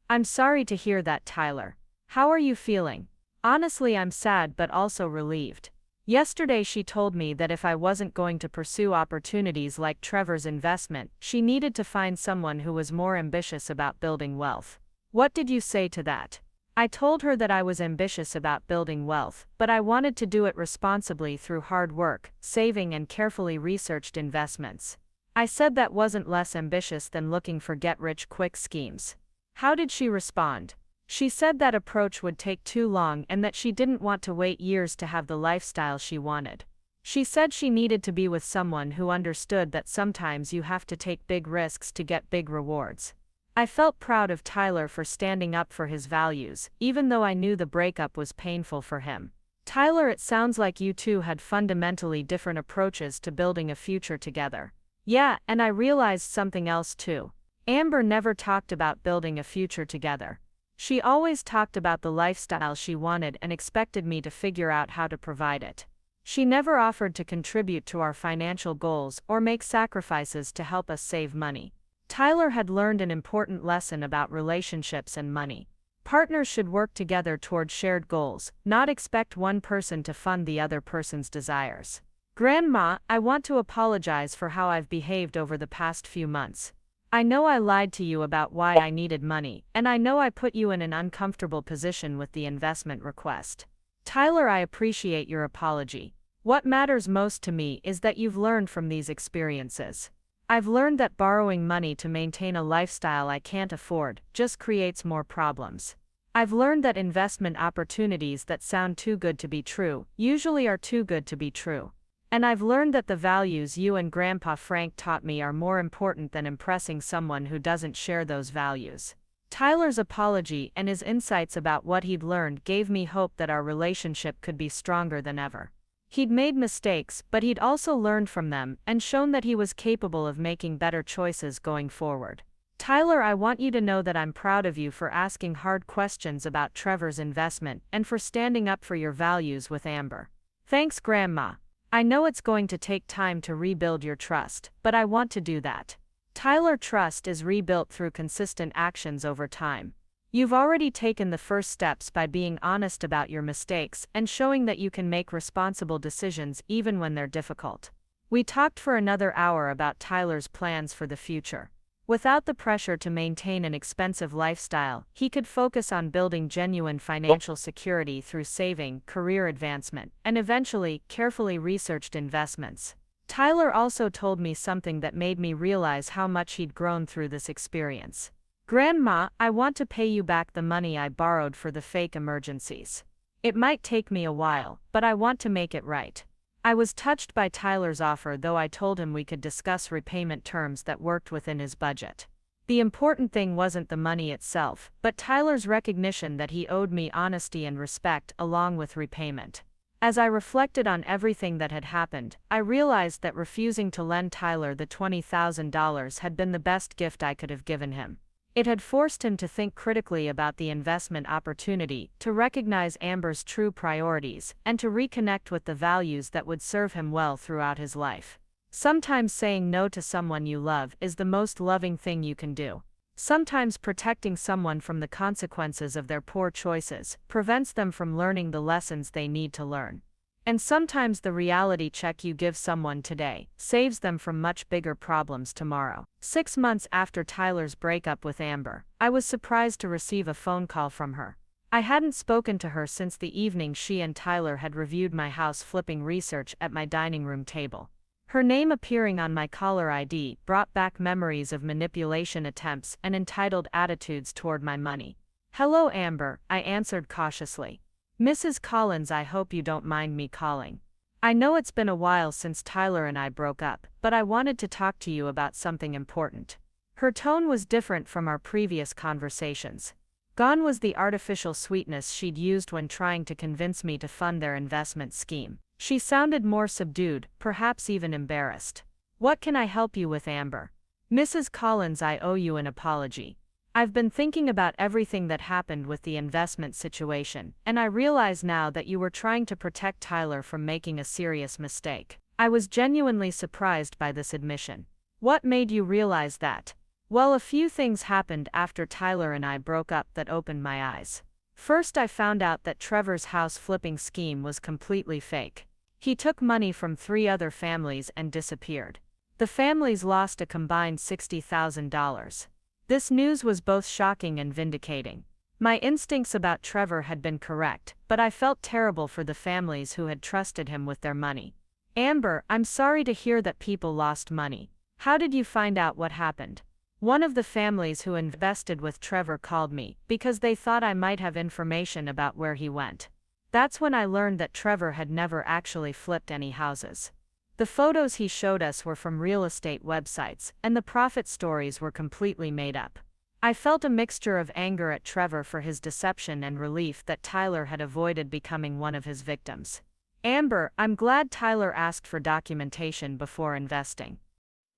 I'm sorry to hear that, Tyler. How are you feeling? Honestly, I'm sad but also relieved. Yesterday she told me that if I wasn't going to pursue opportunities like Trevor's investment, she needed to find someone who was more ambitious about building wealth. What did you say to that? I told her that I was ambitious about building wealth, but I wanted to do it responsibly through hard work, saving and carefully researched investments. I said that wasn't less ambitious than looking for get-rich-quick schemes. How did she respond? She said that approach would take too long and that she didn't want to wait years to have the lifestyle she wanted. She said she needed to be with someone who understood that sometimes you have to take big risks to get big rewards. I felt proud of Tyler for standing up for his values, even though I knew the breakup was painful for him. Tyler, it sounds like you two had fundamentally different approaches to building a future together. Yeah, and I realized something else too. Amber never talked about building a future together. She always talked about the lifestyle she wanted and expected me to figure out how to provide it. She never offered to contribute to our financial goals or make sacrifices to help us save money. Tyler had learned an important lesson about relationships and money. Partners should work together toward shared goals, not expect one person to fund the other person's desires. Grandma, I want to apologize for how I've behaved over the past few months. I know I lied to you about why I needed money, and I know I put you in an uncomfortable position with the investment request. Tyler, I appreciate your apology. What matters most to me is that you've learned from these experiences. I've learned that borrowing money to maintain a lifestyle I can't afford just creates more problems. I've learned that investment opportunities that sound too good to be true usually are too good to be true. And I've learned that the values you and Grandpa Frank taught me are more important than impressing someone who doesn't share those values. Tyler's apology and his insights about what he'd learned gave me hope that our relationship could be stronger than ever. He'd made mistakes, but he'd also learned from them and shown that he was capable of making better choices going forward. Tyler, I want you to know that I'm proud of you for asking hard questions about Trevor's investment and for standing up for your values with Amber. Thanks, Grandma. I know it's going to take time to rebuild your trust, but I want to do that. Tyler, trust is rebuilt through consistent actions over time. You've already taken the first steps by being honest about your mistakes and showing that you can make responsible decisions even when they're difficult. We talked for another hour about Tyler's plans for the future. Without the pressure to maintain an expensive lifestyle, he could focus on building genuine financial security through saving, career advancement, and eventually, carefully researched investments. Tyler also told me something that made me realize how much he'd grown through this experience. Grandma, I want to pay you back the money I borrowed for the fake emergencies. It might take me a while, but I want to make it right. I was touched by Tyler's offer, though I told him we could discuss repayment terms that worked within his budget. The important thing wasn't the money itself, but Tyler's recognition that he owed me honesty and respect along with repayment. As I reflected on everything that had happened, I realized that refusing to lend Tyler the $20,000 had been the best gift I could have given him. It had forced him to think critically about the investment opportunity, to recognize Amber's true priorities, and to reconnect with the values that would serve him well throughout his life. Sometimes saying no to someone you love is the most loving thing you can do. Sometimes protecting someone from the consequences of their poor choices prevents them from learning the lessons they need to learn. And sometimes the reality check you give someone today saves them from much bigger problems tomorrow. 6 months after Tyler's breakup with Amber, I was surprised to receive a phone call from her. I hadn't spoken to her since the evening she and Tyler had reviewed my house flipping research at my dining room table. Her name appearing on my caller ID brought back memories of manipulation attempts and entitled attitudes toward my money. "Hello, Amber," I answered cautiously. "Mrs. Collins, I hope you don't mind me calling. I know it's been a while since Tyler and I broke up, but I wanted to talk to you about something important." Her tone was different from our previous conversations. Gone was the artificial sweetness she'd used when trying to convince me to fund their investment scheme. She sounded more subdued, perhaps even embarrassed. "What can I help you with, Amber?" "Mrs. Collins, I owe you an apology. I've been thinking about everything that happened with the investment situation, and I realize now that you were trying to protect Tyler from making a serious mistake." I was genuinely surprised by this admission. "What made you realize that?" "Well, a few things happened after Tyler and I broke up that opened my eyes. First, I found out that Trevor's house flipping scheme was completely fake. He took money from 3 other families and disappeared. The families lost a combined $60,000. This news was both shocking and vindicating. My instincts about Trevor had been correct, but I felt terrible for the families who had trusted him with their money. Amber, I'm sorry to hear that people lost money. How did you find out what happened? One of the families who invested with Trevor called me because they thought I might have information about where he went. That's when I learned that Trevor had never actually flipped any houses. The photos he showed us were from real estate websites, and the profit stories were completely made up. I felt a mixture of anger at Trevor for his deception and relief that Tyler had avoided becoming one of his victims. Amber, I'm glad Tyler asked for documentation before investing.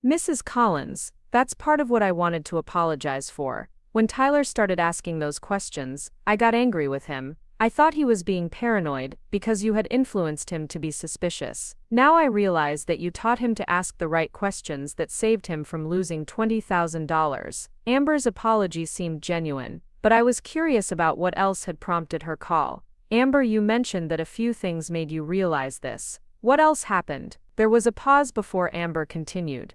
Mrs. Collins, that's part of what I wanted to apologize for. When Tyler started asking those questions, I got angry with him. I thought he was being paranoid because you had influenced him to be suspicious. Now I realize that you taught him to ask the right questions that saved him from losing $20,000. Amber's apology seemed genuine, but I was curious about what else had prompted her call. Amber, you mentioned that a few things made you realize this. What else happened? There was a pause before Amber continued.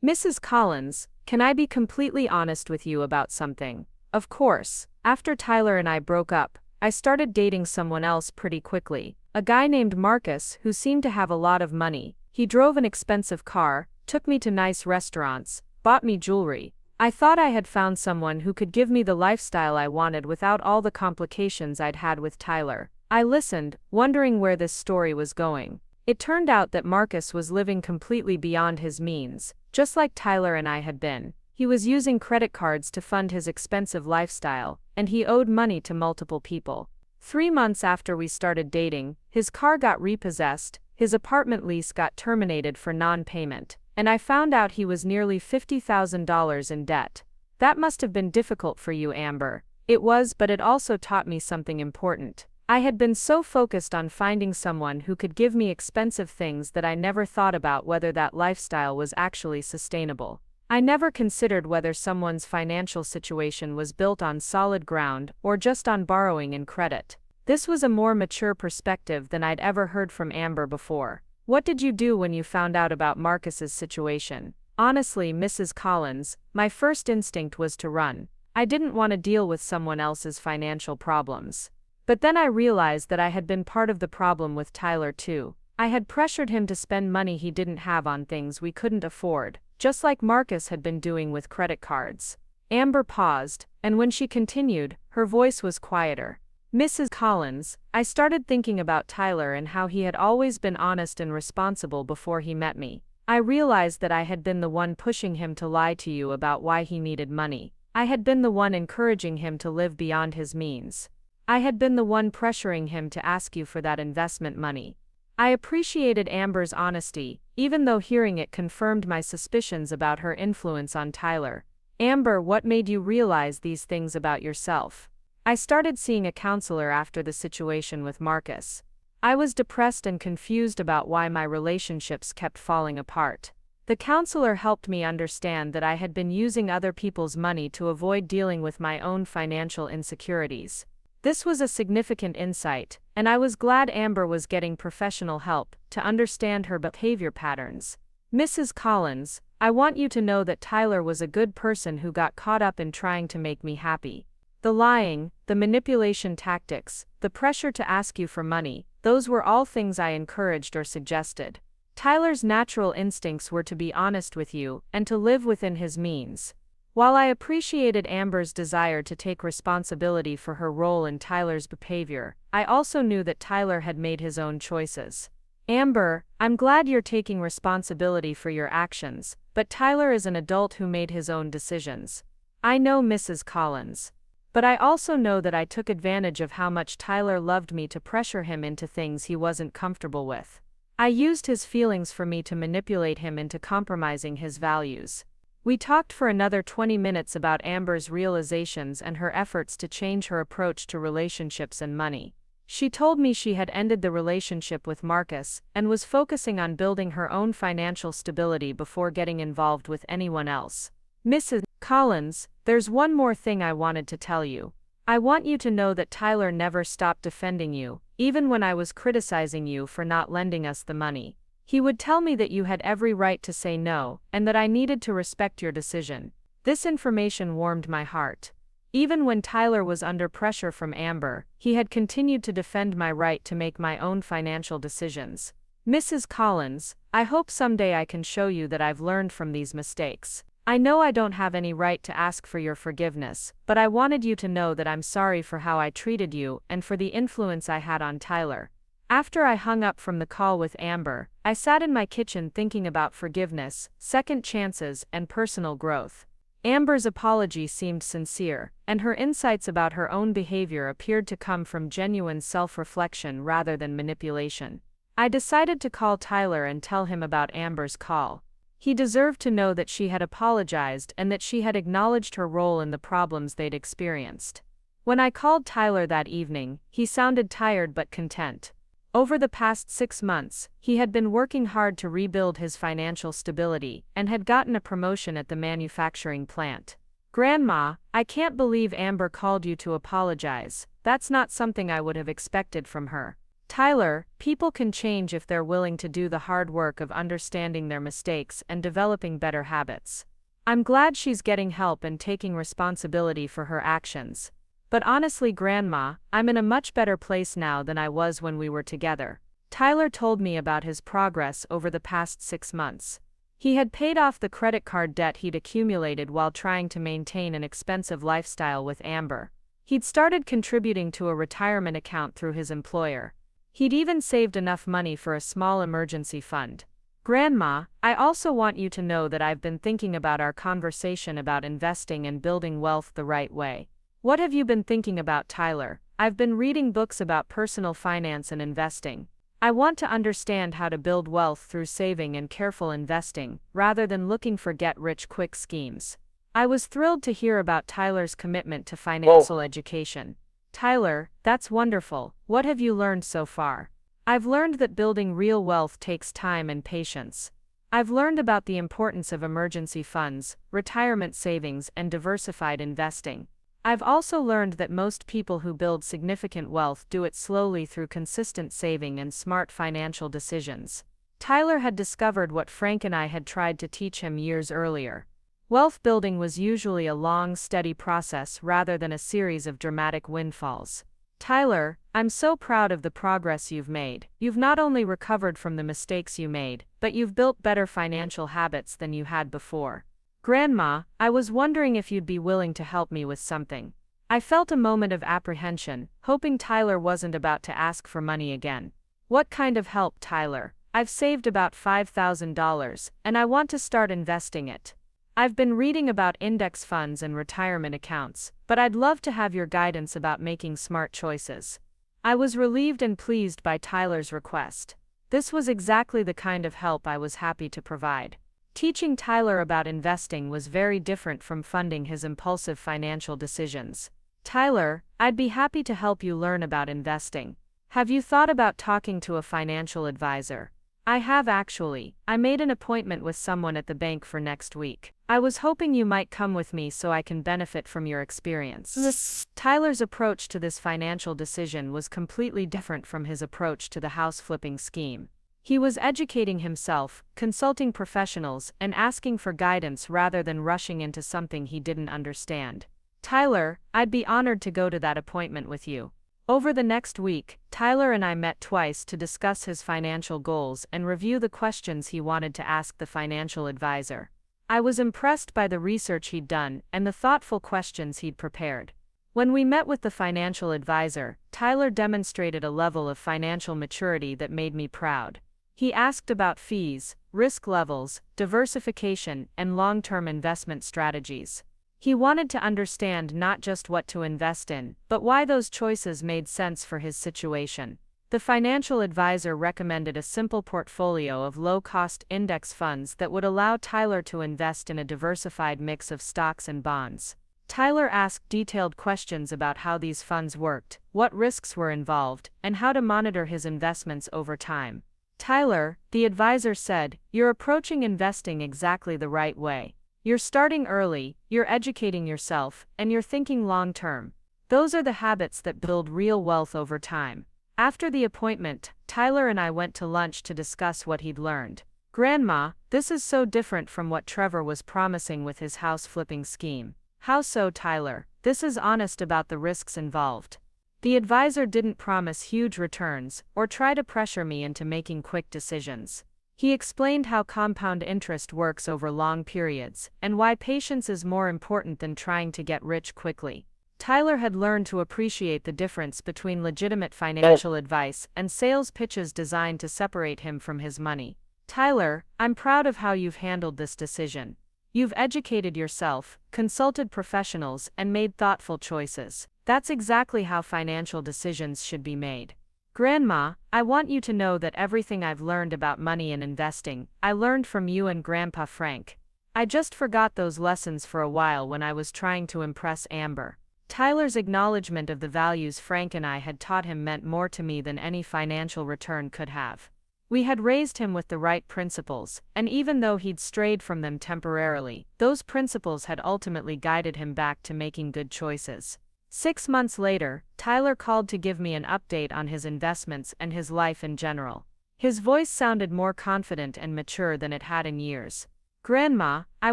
Mrs. Collins, can I be completely honest with you about something? Of course. After Tyler and I broke up, I started dating someone else pretty quickly. A guy named Marcus who seemed to have a lot of money. He drove an expensive car, took me to nice restaurants, bought me jewelry. I thought I had found someone who could give me the lifestyle I wanted without all the complications I'd had with Tyler. I listened, wondering where this story was going. It turned out that Marcus was living completely beyond his means, just like Tyler and I had been. He was using credit cards to fund his expensive lifestyle, and he owed money to multiple people. 3 months after we started dating, his car got repossessed, his apartment lease got terminated for non-payment, and I found out he was nearly $50,000 in debt. That must have been difficult for you, Amber. It was, but it also taught me something important. I had been so focused on finding someone who could give me expensive things that I never thought about whether that lifestyle was actually sustainable. I never considered whether someone's financial situation was built on solid ground or just on borrowing and credit. This was a more mature perspective than I'd ever heard from Amber before. What did you do when you found out about Marcus's situation? Honestly, Mrs. Collins, my first instinct was to run. I didn't want to deal with someone else's financial problems. But then I realized that I had been part of the problem with Tyler too. I had pressured him to spend money he didn't have on things we couldn't afford, just like Marcus had been doing with credit cards. Amber paused, and when she continued, her voice was quieter. Mrs. Collins, I started thinking about Tyler and how he had always been honest and responsible before he met me. I realized that I had been the one pushing him to lie to you about why he needed money. I had been the one encouraging him to live beyond his means. I had been the one pressuring him to ask you for that investment money. I appreciated Amber's honesty, even though hearing it confirmed my suspicions about her influence on Tyler. Amber, what made you realize these things about yourself? I started seeing a counselor after the situation with Marcus. I was depressed and confused about why my relationships kept falling apart. The counselor helped me understand that I had been using other people's money to avoid dealing with my own financial insecurities. This was a significant insight, and I was glad Amber was getting professional help to understand her behavior patterns. Mrs. Collins, I want you to know that Tyler was a good person who got caught up in trying to make me happy. The lying, the manipulation tactics, the pressure to ask you for money, those were all things I encouraged or suggested. Tyler's natural instincts were to be honest with you and to live within his means. While I appreciated Amber's desire to take responsibility for her role in Tyler's behavior, I also knew that Tyler had made his own choices. Amber, I'm glad you're taking responsibility for your actions, but Tyler is an adult who made his own decisions. I know, Mrs. Collins. But I also know that I took advantage of how much Tyler loved me to pressure him into things he wasn't comfortable with. I used his feelings for me to manipulate him into compromising his values. We talked for another 20 minutes about Amber's realizations and her efforts to change her approach to relationships and money. She told me she had ended the relationship with Marcus and was focusing on building her own financial stability before getting involved with anyone else. Mrs. Collins, there's one more thing I wanted to tell you. I want you to know that Tyler never stopped defending you, even when I was criticizing you for not lending us the money. He would tell me that you had every right to say no, and that I needed to respect your decision. This information warmed my heart. Even when Tyler was under pressure from Amber, he had continued to defend my right to make my own financial decisions. Mrs. Collins, I hope someday I can show you that I've learned from these mistakes. I know I don't have any right to ask for your forgiveness, but I wanted you to know that I'm sorry for how I treated you and for the influence I had on Tyler. After I hung up from the call with Amber, I sat in my kitchen thinking about forgiveness, second chances, and personal growth. Amber's apology seemed sincere, and her insights about her own behavior appeared to come from genuine self-reflection rather than manipulation. I decided to call Tyler and tell him about Amber's call. He deserved to know that she had apologized and that she had acknowledged her role in the problems they'd experienced. When I called Tyler that evening, he sounded tired but content. Over the past 6 months, he had been working hard to rebuild his financial stability and had gotten a promotion at the manufacturing plant. "Grandma, I can't believe Amber called you to apologize. That's not something I would have expected from her." Tyler, people can change if they're willing to do the hard work of understanding their mistakes and developing better habits. I'm glad she's getting help and taking responsibility for her actions. But honestly, Grandma, I'm in a much better place now than I was when we were together. Tyler told me about his progress over the past 6 months. He had paid off the credit card debt he'd accumulated while trying to maintain an expensive lifestyle with Amber. He'd started contributing to a retirement account through his employer. He'd even saved enough money for a small emergency fund. Grandma, I also want you to know that I've been thinking about our conversation about investing and building wealth the right way. What have you been thinking about, Tyler? I've been reading books about personal finance and investing. I want to understand how to build wealth through saving and careful investing, rather than looking for get-rich-quick schemes. I was thrilled to hear about Tyler's commitment to financial education. Tyler, that's wonderful. What have you learned so far? I've learned that building real wealth takes time and patience. I've learned about the importance of emergency funds, retirement savings, and diversified investing. I've also learned that most people who build significant wealth do it slowly through consistent saving and smart financial decisions. Tyler had discovered what Frank and I had tried to teach him years earlier. Wealth building was usually a long, steady process rather than a series of dramatic windfalls. Tyler, I'm so proud of the progress you've made. You've not only recovered from the mistakes you made, but you've built better financial habits than you had before. Grandma, I was wondering if you'd be willing to help me with something. I felt a moment of apprehension, hoping Tyler wasn't about to ask for money again. What kind of help, Tyler? I've saved about $5,000, and I want to start investing it. I've been reading about index funds and retirement accounts, but I'd love to have your guidance about making smart choices. I was relieved and pleased by Tyler's request. This was exactly the kind of help I was happy to provide. Teaching Tyler about investing was very different from funding his impulsive financial decisions. Tyler, I'd be happy to help you learn about investing. Have you thought about talking to a financial advisor? I have actually. I made an appointment with someone at the bank for next week. I was hoping you might come with me so I can benefit from your experience. Tyler's approach to this financial decision was completely different from his approach to the house flipping scheme. He was educating himself, consulting professionals, and asking for guidance rather than rushing into something he didn't understand. Tyler, I'd be honored to go to that appointment with you. Over the next week, Tyler and I met twice to discuss his financial goals and review the questions he wanted to ask the financial advisor. I was impressed by the research he'd done and the thoughtful questions he'd prepared. When we met with the financial advisor, Tyler demonstrated a level of financial maturity that made me proud. He asked about fees, risk levels, diversification, and long-term investment strategies. He wanted to understand not just what to invest in, but why those choices made sense for his situation. The financial advisor recommended a simple portfolio of low-cost index funds that would allow Tyler to invest in a diversified mix of stocks and bonds. Tyler asked detailed questions about how these funds worked, what risks were involved, and how to monitor his investments over time. Tyler, the advisor said, you're approaching investing exactly the right way. You're starting early, you're educating yourself, and you're thinking long-term. Those are the habits that build real wealth over time. After the appointment, Tyler and I went to lunch to discuss what he'd learned. Grandma, this is so different from what Trevor was promising with his house flipping scheme. How so, Tyler? This is honest about the risks involved. The advisor didn't promise huge returns or try to pressure me into making quick decisions. He explained how compound interest works over long periods and why patience is more important than trying to get rich quickly. Tyler had learned to appreciate the difference between legitimate financial advice and sales pitches designed to separate him from his money. Tyler, I'm proud of how you've handled this decision. You've educated yourself, consulted professionals, and made thoughtful choices. That's exactly how financial decisions should be made. Grandma, I want you to know that everything I've learned about money and investing, I learned from you and Grandpa Frank. I just forgot those lessons for a while when I was trying to impress Amber. Tyler's acknowledgement of the values Frank and I had taught him meant more to me than any financial return could have. We had raised him with the right principles, and even though he'd strayed from them temporarily, those principles had ultimately guided him back to making good choices. 6 months later, Tyler called to give me an update on his investments and his life in general. His voice sounded more confident and mature than it had in years. Grandma, I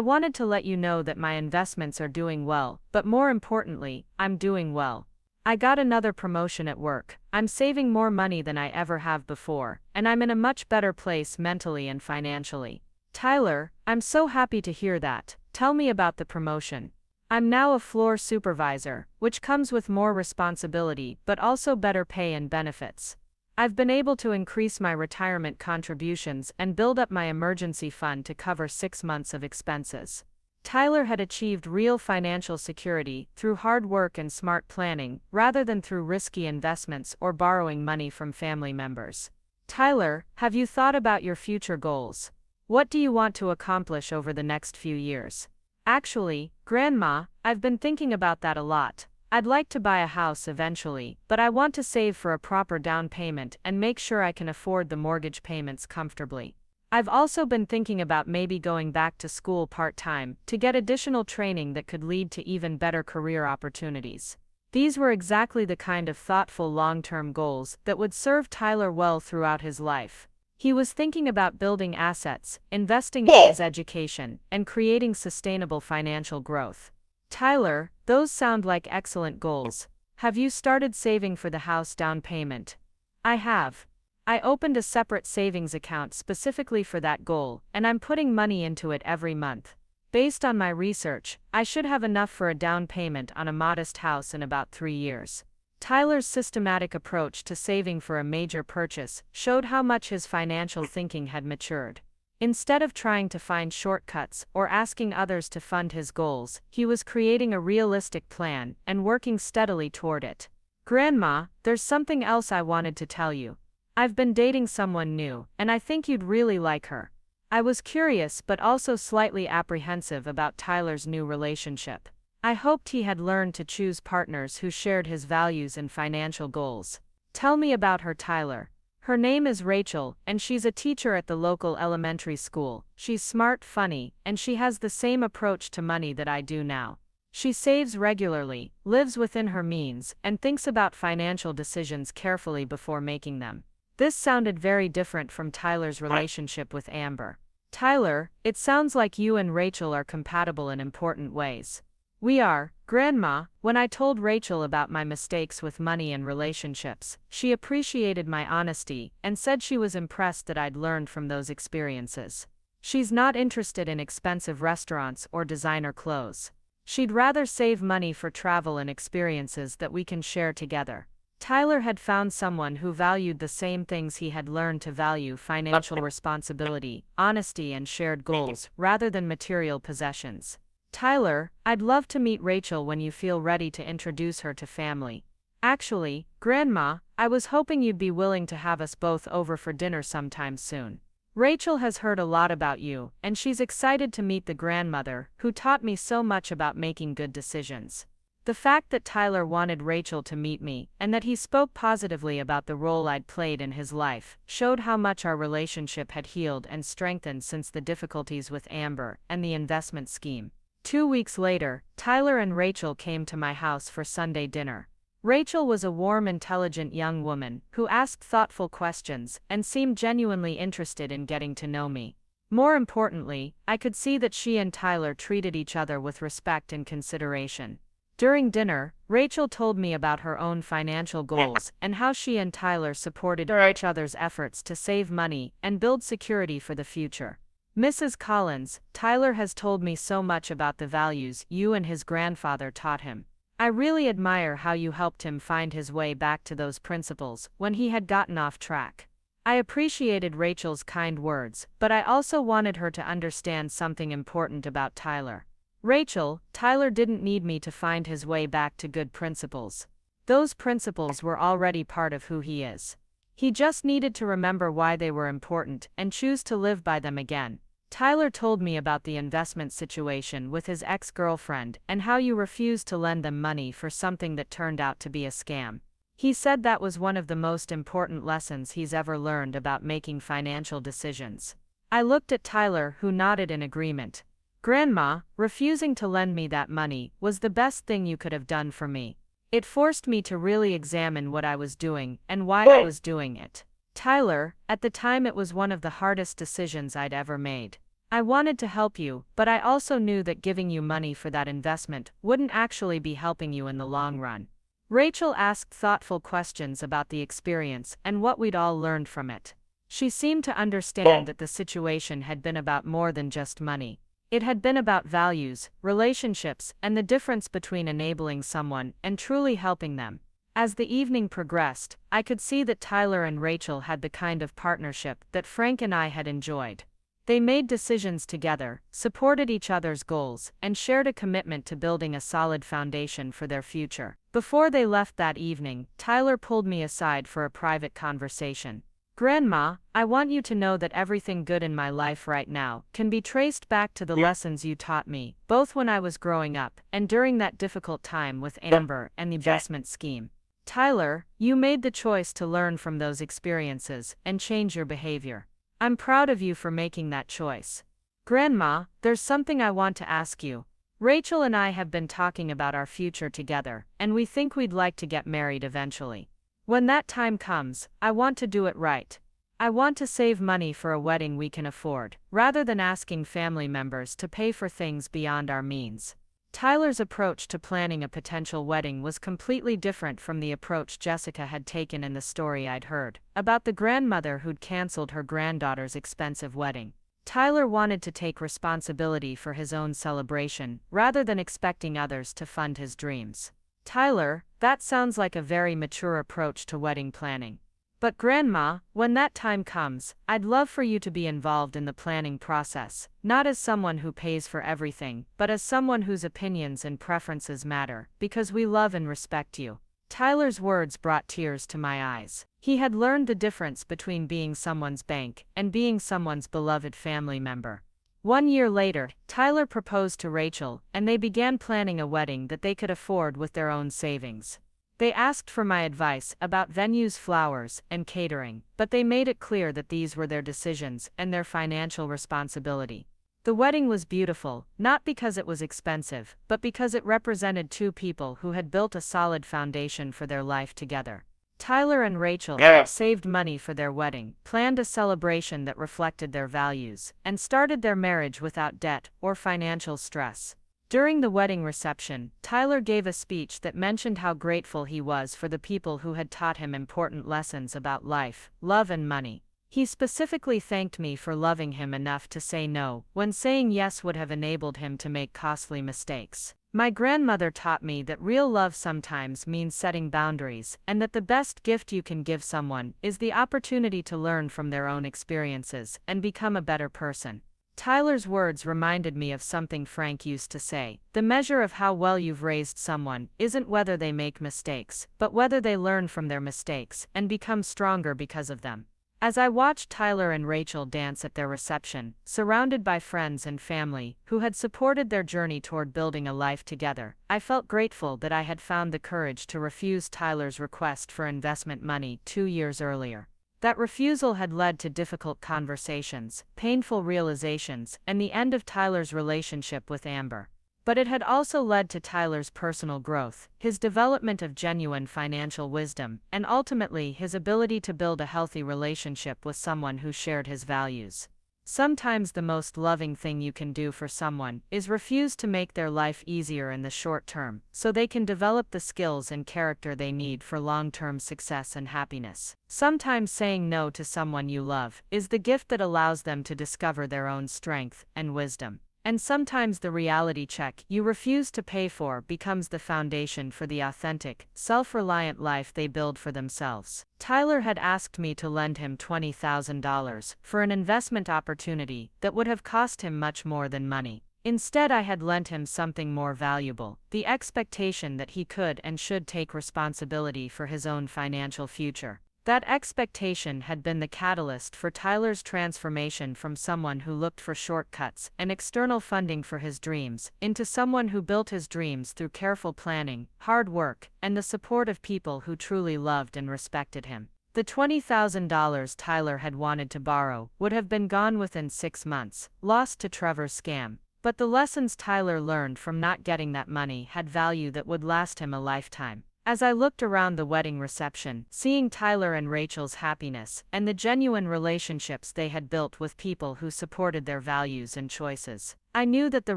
wanted to let you know that my investments are doing well, but more importantly, I'm doing well. I got another promotion at work, I'm saving more money than I ever have before, and I'm in a much better place mentally and financially. Tyler, I'm so happy to hear that. Tell me about the promotion. I'm now a floor supervisor, which comes with more responsibility but also better pay and benefits. I've been able to increase my retirement contributions and build up my emergency fund to cover 6 months of expenses. Tyler had achieved real financial security through hard work and smart planning, rather than through risky investments or borrowing money from family members. Tyler, have you thought about your future goals? What do you want to accomplish over the next few years? Actually, Grandma, I've been thinking about that a lot. I'd like to buy a house eventually, but I want to save for a proper down payment and make sure I can afford the mortgage payments comfortably. I've also been thinking about maybe going back to school part-time to get additional training that could lead to even better career opportunities. These were exactly the kind of thoughtful long-term goals that would serve Tyler well throughout his life. He was thinking about building assets, investing in his education, and creating sustainable financial growth. Tyler, those sound like excellent goals. Have you started saving for the house down payment? I have. I opened a separate savings account specifically for that goal, and I'm putting money into it every month. Based on my research, I should have enough for a down payment on a modest house in about 3 years. Tyler's systematic approach to saving for a major purchase showed how much his financial thinking had matured. Instead of trying to find shortcuts or asking others to fund his goals, he was creating a realistic plan and working steadily toward it. Grandma, there's something else I wanted to tell you. I've been dating someone new, and I think you'd really like her. I was curious but also slightly apprehensive about Tyler's new relationship. I hoped he had learned to choose partners who shared his values and financial goals. Tell me about her, Tyler. Her name is Rachel, and she's a teacher at the local elementary school. She's smart, funny, and she has the same approach to money that I do now. She saves regularly, lives within her means, and thinks about financial decisions carefully before making them. This sounded very different from Tyler's relationship with Amber. Tyler, it sounds like you and Rachel are compatible in important ways. We are, Grandma. When I told Rachel about my mistakes with money and relationships, she appreciated my honesty and said she was impressed that I'd learned from those experiences. She's not interested in expensive restaurants or designer clothes. She'd rather save money for travel and experiences that we can share together. Tyler had found someone who valued the same things he had learned to value: financial responsibility, honesty, and shared goals, rather than material possessions. Tyler, I'd love to meet Rachel when you feel ready to introduce her to family. Actually, Grandma, I was hoping you'd be willing to have us both over for dinner sometime soon. Rachel has heard a lot about you, and she's excited to meet the grandmother who taught me so much about making good decisions. The fact that Tyler wanted Rachel to meet me, and that he spoke positively about the role I'd played in his life, showed how much our relationship had healed and strengthened since the difficulties with Amber and the investment scheme. 2 weeks later, Tyler and Rachel came to my house for Sunday dinner. Rachel was a warm, intelligent young woman who asked thoughtful questions and seemed genuinely interested in getting to know me. More importantly, I could see that she and Tyler treated each other with respect and consideration. During dinner, Rachel told me about her own financial goals and how she and Tyler supported each other's efforts to save money and build security for the future. Mrs. Collins, Tyler has told me so much about the values you and his grandfather taught him. I really admire how you helped him find his way back to those principles when he had gotten off track. I appreciated Rachel's kind words, but I also wanted her to understand something important about Tyler. Rachel, Tyler didn't need me to find his way back to good principles. Those principles were already part of who he is. He just needed to remember why they were important and choose to live by them again. Tyler told me about the investment situation with his ex-girlfriend and how you refused to lend them money for something that turned out to be a scam. He said that was one of the most important lessons he's ever learned about making financial decisions. I looked at Tyler, who nodded in agreement. Grandma, refusing to lend me that money was the best thing you could have done for me. It forced me to really examine what I was doing and why I was doing it. Tyler, at the time it was one of the hardest decisions I'd ever made. I wanted to help you, but I also knew that giving you money for that investment wouldn't actually be helping you in the long run. Rachel asked thoughtful questions about the experience and what we'd all learned from it. She seemed to understand that the situation had been about more than just money. It had been about values, relationships, and the difference between enabling someone and truly helping them. As the evening progressed, I could see that Tyler and Rachel had the kind of partnership that Frank and I had enjoyed. They made decisions together, supported each other's goals, and shared a commitment to building a solid foundation for their future. Before they left that evening, Tyler pulled me aside for a private conversation. Grandma, I want you to know that everything good in my life right now can be traced back to the lessons you taught me, both when I was growing up and during that difficult time with Amber and the investment scheme. Tyler, you made the choice to learn from those experiences and change your behavior. I'm proud of you for making that choice. Grandma, there's something I want to ask you. Rachel and I have been talking about our future together, and we think we'd like to get married eventually. When that time comes, I want to do it right. I want to save money for a wedding we can afford, rather than asking family members to pay for things beyond our means. Tyler's approach to planning a potential wedding was completely different from the approach Jessica had taken in the story I'd heard, about the grandmother who'd canceled her granddaughter's expensive wedding. Tyler wanted to take responsibility for his own celebration, rather than expecting others to fund his dreams. Tyler, that sounds like a very mature approach to wedding planning. But Grandma, when that time comes, I'd love for you to be involved in the planning process, not as someone who pays for everything, but as someone whose opinions and preferences matter, because we love and respect you. Tyler's words brought tears to my eyes. He had learned the difference between being someone's bank and being someone's beloved family member. 1 year later, Tyler proposed to Rachel, and they began planning a wedding that they could afford with their own savings. They asked for my advice about venues, flowers, and catering, but they made it clear that these were their decisions and their financial responsibility. The wedding was beautiful, not because it was expensive, but because it represented two people who had built a solid foundation for their life together. Tyler and Rachel saved money for their wedding, planned a celebration that reflected their values, and started their marriage without debt or financial stress. During the wedding reception, Tyler gave a speech that mentioned how grateful he was for the people who had taught him important lessons about life, love, and money. He specifically thanked me for loving him enough to say no, when saying yes would have enabled him to make costly mistakes. My grandmother taught me that real love sometimes means setting boundaries, and that the best gift you can give someone is the opportunity to learn from their own experiences and become a better person. Tyler's words reminded me of something Frank used to say: the measure of how well you've raised someone isn't whether they make mistakes, but whether they learn from their mistakes and become stronger because of them. As I watched Tyler and Rachel dance at their reception, surrounded by friends and family who had supported their journey toward building a life together, I felt grateful that I had found the courage to refuse Tyler's request for investment money 2 years earlier. That refusal had led to difficult conversations, painful realizations, and the end of Tyler's relationship with Amber. But it had also led to Tyler's personal growth, his development of genuine financial wisdom, and ultimately his ability to build a healthy relationship with someone who shared his values. Sometimes the most loving thing you can do for someone is refuse to make their life easier in the short term, so they can develop the skills and character they need for long-term success and happiness. Sometimes saying no to someone you love is the gift that allows them to discover their own strength and wisdom. And sometimes the reality check you refuse to pay for becomes the foundation for the authentic, self-reliant life they build for themselves. Tyler had asked me to lend him $20,000 for an investment opportunity that would have cost him much more than money. Instead, I had lent him something more valuable, the expectation that he could and should take responsibility for his own financial future. That expectation had been the catalyst for Tyler's transformation from someone who looked for shortcuts and external funding for his dreams, into someone who built his dreams through careful planning, hard work, and the support of people who truly loved and respected him. The $20,000 Tyler had wanted to borrow would have been gone within 6 months, lost to Trevor's scam. But the lessons Tyler learned from not getting that money had value that would last him a lifetime. As I looked around the wedding reception, seeing Tyler and Rachel's happiness, and the genuine relationships they had built with people who supported their values and choices, I knew that the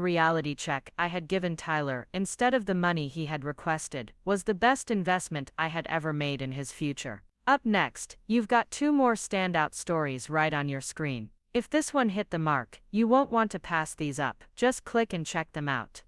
reality check I had given Tyler, instead of the money he had requested, was the best investment I had ever made in his future. Up next, you've got 2 more standout stories right on your screen. If this one hit the mark, you won't want to pass these up, just click and check them out.